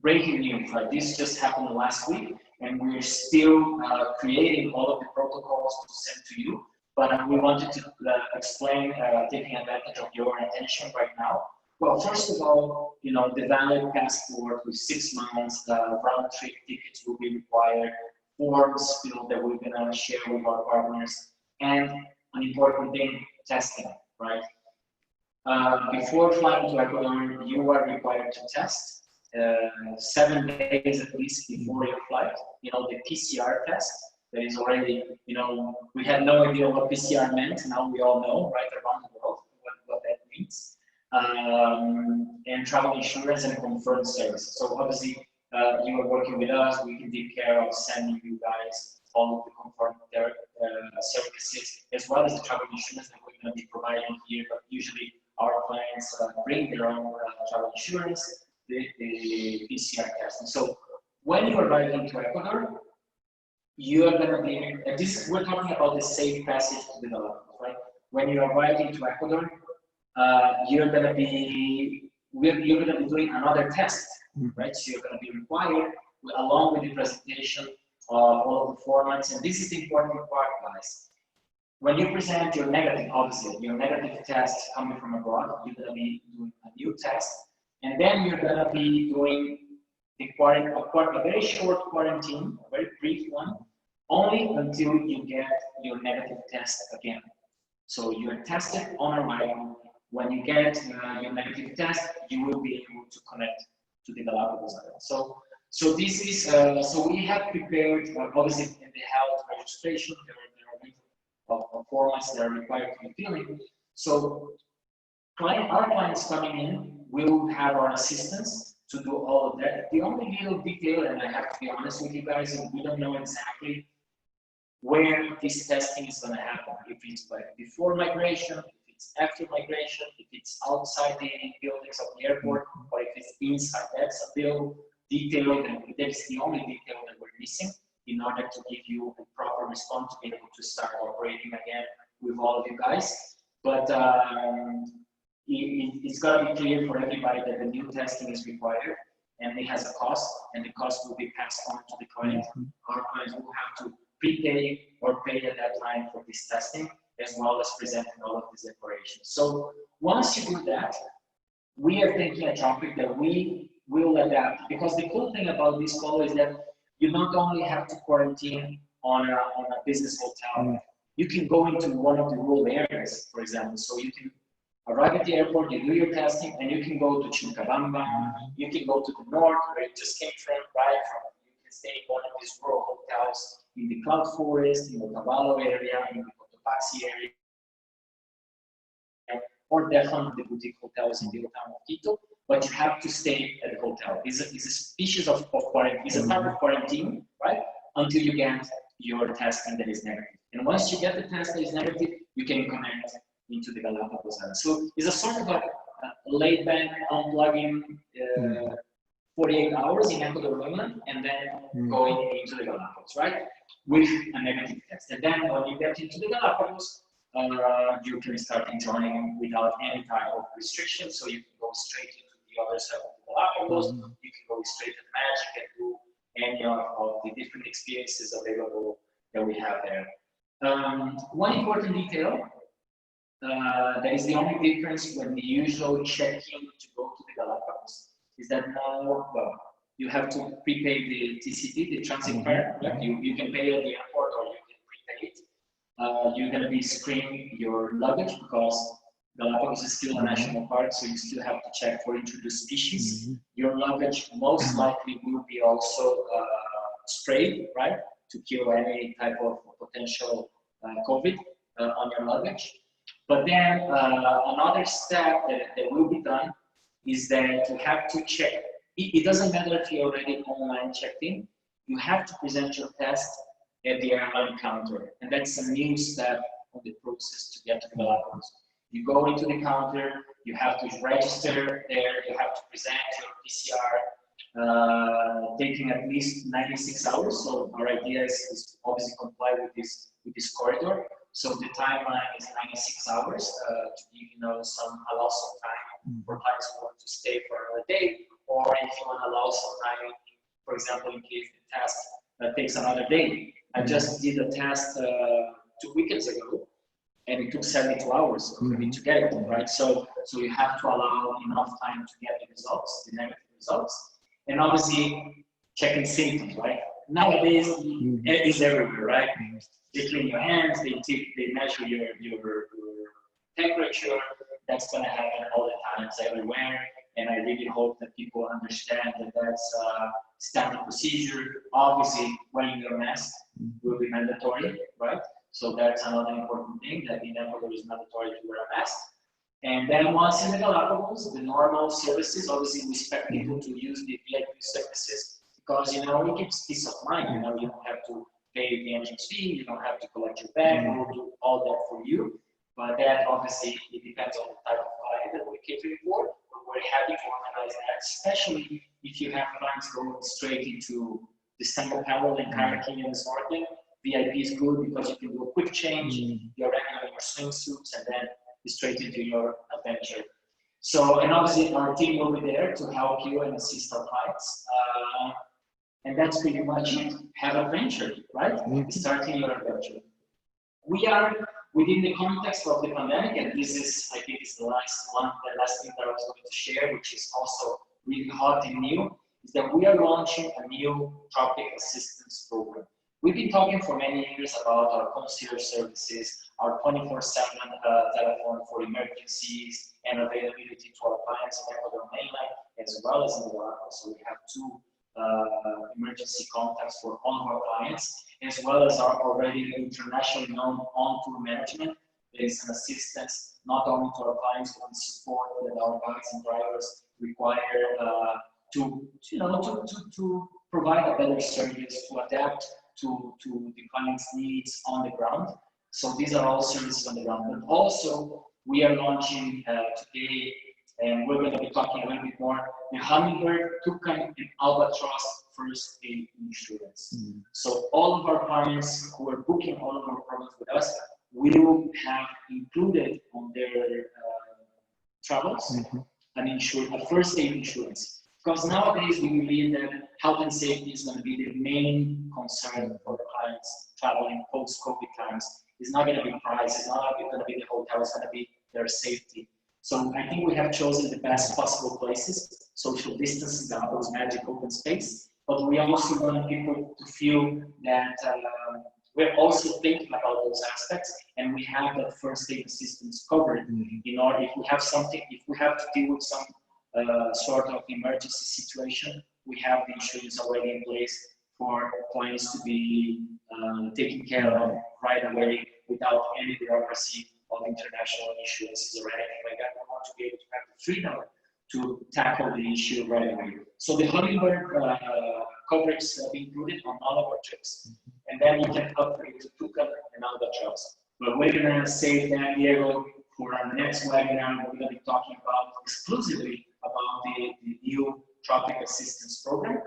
breaking news, right? This just happened last week, and we're still creating all of the protocols to send to you. But we wanted to explain, taking advantage of your attention right now. Well, first of all, you know, the valid passport with 6 months, round trip tickets will be required, forms filled that we're gonna share with our partners, and an important thing, testing, right? Before flying to Ecuador, you are required to test 7 days at least before your flight. You know, the PCR test that is already, you know, we had no idea what PCR meant. Now we all know, right, around the world, what that means. And travel insurance and confirmed services. So obviously, you are working with us. We can take care of sending you guys all of the confirmed services, as well as the travel insurance that we're going to be providing here. But usually, our clients bring their own travel insurance, the PCR testing. So when you arrive into Ecuador, you are going to be, and this we're talking about the safe passage to the Galapagos, right? When you arrive into Ecuador, you're going to be doing another test, right? So you're going to be required, along with the presentation of all of the formats, and this is the important part, guys. When you present your negative, obviously, your negative test coming from abroad, you're going to be doing a new test, and then you're going to be doing a very short quarantine, a very brief one, only until you get your negative test again. So you're tested on arrival. When you get your negative test, you will be able to connect to the Galapagos Islands. So this is, so we have prepared, obviously in the health registration, there are of formats that are required to be filling. So our clients coming in will have our assistance to do all of that. The only little detail, and I have to be honest with you guys, is we don't know exactly where this testing is going to happen. If it's before migration, if it's after migration, if it's outside the buildings of the airport, or if it's inside. That's a little detail, and that's the only detail that we're missing in order to give you a proper response to be able to start operating again with all of you guys. But it's got to be clear for everybody that the new testing is required, and it has a cost, and the cost will be passed on to the client. Our clients will have to prepay or pay at that time for this testing, as well as presenting all of these declarations. So once you do that, we are taking a topic that we will adapt, because the cool thing about this call is that you not only have to quarantine on a business hotel, you can go into one of the rural areas, for example. So you can arrive at the airport, you do your testing, and you can go to Chilcabamba, you can go to the north where you just came from, right? You can stay in one of these rural hotels in the cloud forest, in the Otavalo area, in the Cotopaxi area, or definitely the boutique hotels in the town of Quito. But you have to stay at the hotel. It's a species of quarantine, it's a type of quarantine, right? Until you get your testing that is negative. And once you get the test that is negative, you can connect into the Galapagos Islands. So it's a sort of a laid back, unplugging 48 hours in Ecuador mainland, and then going into the Galapagos, right? With a negative test. And then when you get into the Galapagos, you can start enjoying without any type of restriction. So you can go straight into the other side of the Galapagos, you can go straight to Magic and do any of the different experiences available that we have there. One important detail, that is the only difference when the usual check-in to go to the Galapagos, is that now, well, you have to prepay the TCT, the transit fare. Right? You can pay at the airport or you can prepay it. You're going to be screening your luggage because Galapagos is still a national park, so you still have to check for introduced species. Your luggage most likely will be also sprayed, right, to kill any type of potential COVID on your luggage. But then another step that will be done is that you have to check. It doesn't matter if you're already online checked in, you have to present your test at the airline counter. And that's a new step of the process to get to the Galapagos. You go into the counter, you have to register there, you have to present your PCR, taking at least 96 hours. So our idea is obviously comply with this corridor. So the timeline is 96 hours to give, you know, allow some time for clients who want to stay for another day, or if you want to allow some time, for example, in case the test takes another day. I just did a test 2 weekends ago, and it took 72 hours for me to get it, right? So you have to allow enough time to get the results, the negative results, and obviously checking symptoms, right? Nowadays, it's everywhere, right? They clean your hands, they measure your temperature. That's going to happen all the time, it's everywhere. And I really hope that people understand that that's a standard procedure. Obviously, wearing your mask will be mandatory, right? So that's another important thing, that in Ecuador is mandatory to wear a mask. And then once in the Galapagos, the normal services, obviously we expect people to use the VIP services because, you know, it gives peace of mind. You know, you don't have to pay the entrance fee, you don't have to collect your bag, we'll do all that for you. But that obviously, it depends on the type of client that we're catering for. We're happy to organize that, especially if you have clients going straight into the Santa Cruz and kayaking and snorkeling. VIP is good because you can do a quick change, you're regular in your swimsuits, and then straight into your adventure. So, and obviously our team will be there to help you and assist our clients. And that's pretty much it. Have adventure, right? Starting your adventure. We are within the context of the pandemic, and this is, I think, is the last thing that I was going to share, which is also really hot and new, is that we are launching a new Tropic assistance program. We've been talking for many years about our concierge services, our 24/7 telephone for emergencies and availability to our clients in Ecuador mainland, as well as in the Galapagos. So we have 2 emergency contacts for all of our clients, as well as our already internationally known on-tour management. There is an assistance not only to our clients, but the support that our guides and drivers require to provide a better service, to adapt to the client's needs on the ground. So these are all services on the ground. But also, we are launching today, and we're going to be talking a little bit more, the Hummingbird, Toucan, and Albatross first aid insurance. So all of our clients who are booking all of our programs with us will have included on their travels a first aid insurance. Because nowadays we believe that health and safety is going to be the main concern for the clients traveling post-COVID times. It's not going to be price, it's not going to be the hotel, it's going to be their safety. So I think we have chosen the best possible places, social distancing, Galapagos Magic open space, but we also want people to feel that we're also thinking about those aspects, and we have that first aid assistance covered in order if we have something, if we have to deal with some sort of emergency situation, we have the insurance already in place for clients to be taken care of right away without any bureaucracy of international insurances or anything like that. We want to be able to have the freedom to tackle the issue right away. So the Hummingbird coverage will be included on all of our trips. And then you can upgrade to Toucan and Albatross. But we're going to save that, Diego, for our next webinar. We're going to be talking about exclusively about the new Tropic Assistance Program.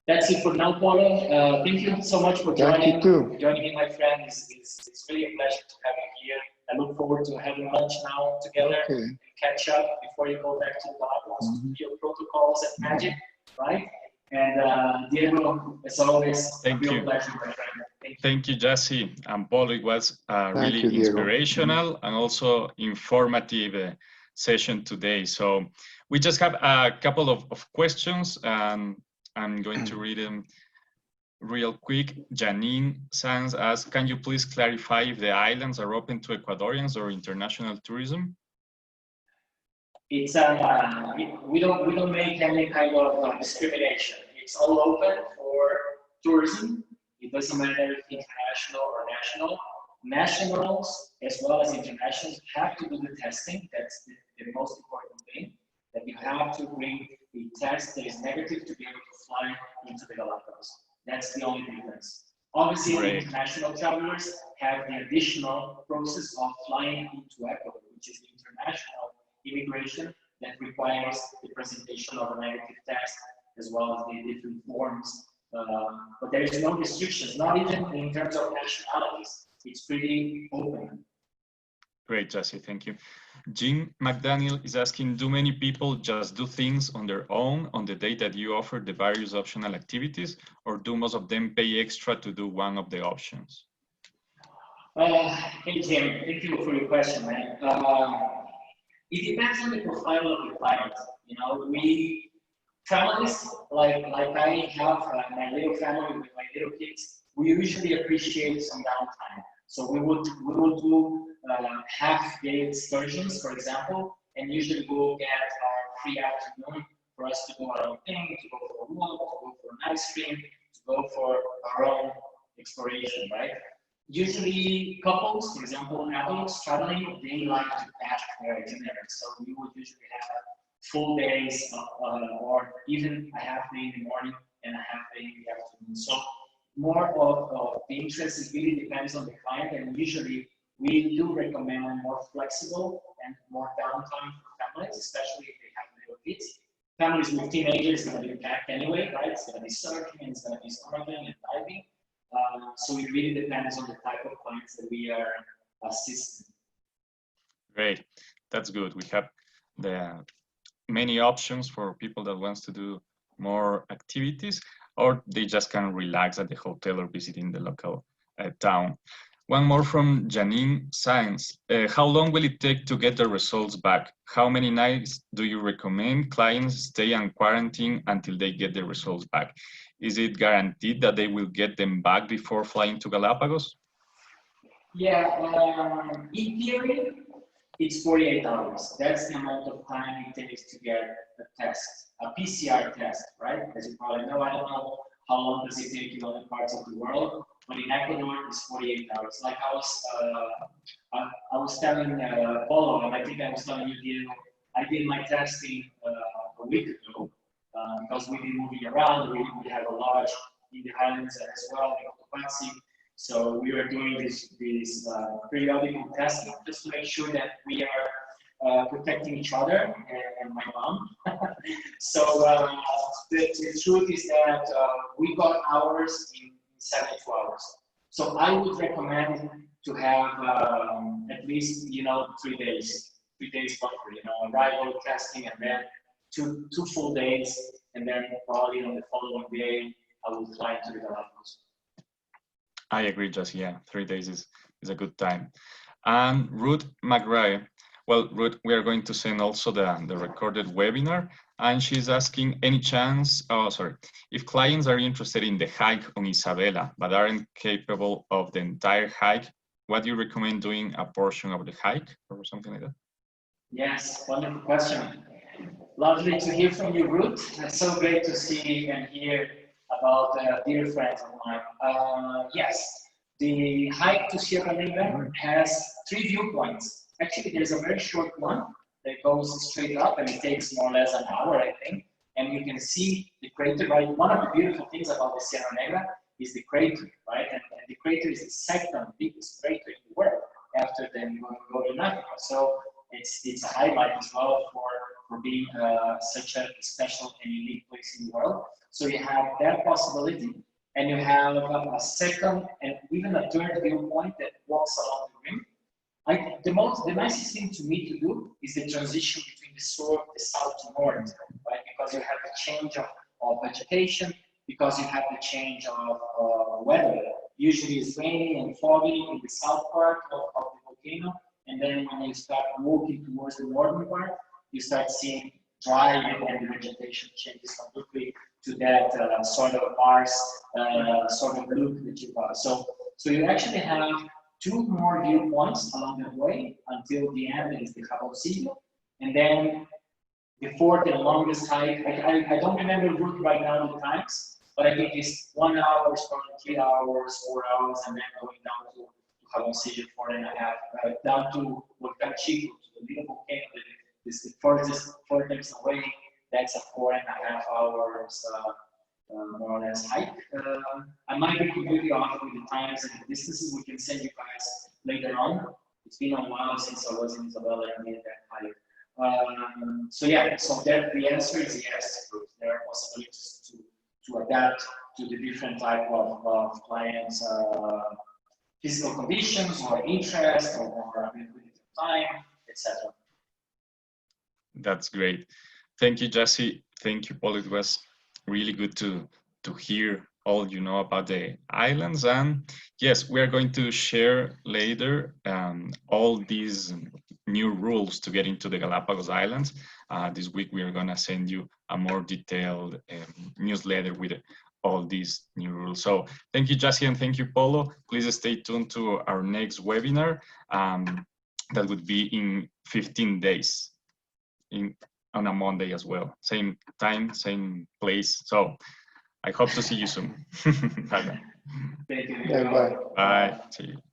That's it for now, Polo. Thank you so much for joining. Thank you too. Joining me, my friend. It's really a pleasure to have you here. I look forward to having lunch now together and catch up before you go back to the Galapagos, your protocols at Magic, right? And Diego, as always, Thank you. Pleasure, my friend. Thank you, Jasci and Polo. It was really you, inspirational and also informative session today. So we just have a couple of questions, and I'm going to read them real quick. Janine Sanz asks, can you please clarify if the islands are open to Ecuadorians or international tourism? It's we don't make any kind of discrimination. It's all open for tourism. It doesn't matter if international or national. Nationals as well as internationals have to do the testing. That's the most important thing. That you have to bring a test that is negative to be able to fly into the Galapagos. That's the only difference. Obviously, international travelers have the additional process of flying into Ecuador, which is the international immigration that requires the presentation of a negative test as well as the different forms. But there is no restrictions, not even in terms of nationalities. It's pretty open. Great, Jasci, thank you. Jean McDaniel is asking, do many people just do things on their own on the day that you offer the various optional activities, or do most of them pay extra to do one of the options? Hey Jim, thank you for your question, man. It depends on the profile of the client. You know, families like I have my little family with my little kids, we usually appreciate some downtime. So we will do half-day excursions, for example, and usually we'll get our free afternoon for us to do our own thing, to go for a walk, to go for an ice cream, to go for our own exploration, right? Usually couples, for example, adults traveling, they like to pack their itinerary. So we would usually have full days or even a half day in the morning and a half day in the afternoon. So more of the interest really depends on the client, and usually we do recommend more flexible and more downtime for families, especially if they have little kids. Families with teenagers are going to be packed anyway, right? It's going to be surfing, it's going to be snorkeling and diving. So it really depends on the type of clients that we are assisting. Great, that's good. We have the many options for people that wants to do more activities, or they just can relax at the hotel or visiting the local town. One more from Janine Science. How long will it take to get the results back? How many nights do you recommend clients stay on quarantine until they get the results back? Is it guaranteed that they will get them back before flying to Galapagos? Yeah, in theory, it's 48 hours. That's the amount of time it takes to get a test, a PCR test, right? As you probably know, I don't know how long does it take in other parts of the world, but in Ecuador, it's 48 hours. Like I was telling Polo, and I think I was telling you, Diego, I did my testing a week ago because we've been moving around. We have a lodge in the highlands as well, in Tropic. So we were doing this periodical testing just to make sure that we are protecting each other and my mom. So the truth is that we got ours in 72 hours. So I would recommend to have at least 3 days buffer, arrival testing, and then two full days, and then probably on the following day I will fly to the Galapagos. I agree, Jasci. Yeah, 3 days is a good time. And Ruth McRae, well, Ruth, we are going to send also the recorded webinar, and she's asking if clients are interested in the hike on Isabela, but aren't capable of the entire hike, what do you recommend doing a portion of the hike or something like that? Yes, wonderful question. Lovely to hear from you, Ruth. It's so great to see and hear about dear friends of mine. Yes, the hike to Sierra Negra has 3 viewpoints. Actually, there's a very short one that goes straight up, and it takes more or less an hour, I think. And you can see the crater, right? One of the beautiful things about the Sierra Negra is the crater, right? And the crater is the second biggest crater in the world after the Golden Africa. So it's a highlight as well for being such a special and unique place in the world. So you have that possibility, and you have a second and even a third viewpoint that walks along the rim. The nicest thing to me to do is the transition between the south to north, right? Because you have the change of vegetation, because you have the change of weather. Usually it's rainy and foggy in the south part of the volcano, and then when you start walking towards the northern part, you start seeing dry and the vegetation changes completely to that sort of Mars sort of look that you got. So you actually have 2 more viewpoints along the way until the end is the Jaboncillo, and then the 4th and longest hike. I don't remember the route right now the times, but I think it's 1 hour, 3 hours, 4 hours, and then going down to Jaboncillo 4.5, down to Volcán Chico, to the little volcano that is the furthest away. That's a 4.5 hours more or less hike. I might be completely off with the times and the distances. We can send you guys later on. It's been a while since I was in Isabela and made that hike. So yeah, so the answer is yes. There are possibilities to adapt to the different type of clients' physical conditions or interest or ability. time, etc. That's great. Thank you, Jasci. Thank you, Paul. It was really good to hear all you know about the islands. And yes, we are going to share later all these new rules to get into the Galapagos Islands. This week, we are going to send you a more detailed newsletter with all these new rules. So thank you, Jasci, and thank you, Polo. Please stay tuned to our next webinar. That would be in 15 days on a Monday as well. Same time, same place. So I hope to see you soon. Bye-bye. Thank you. Bye-bye. Bye. See you.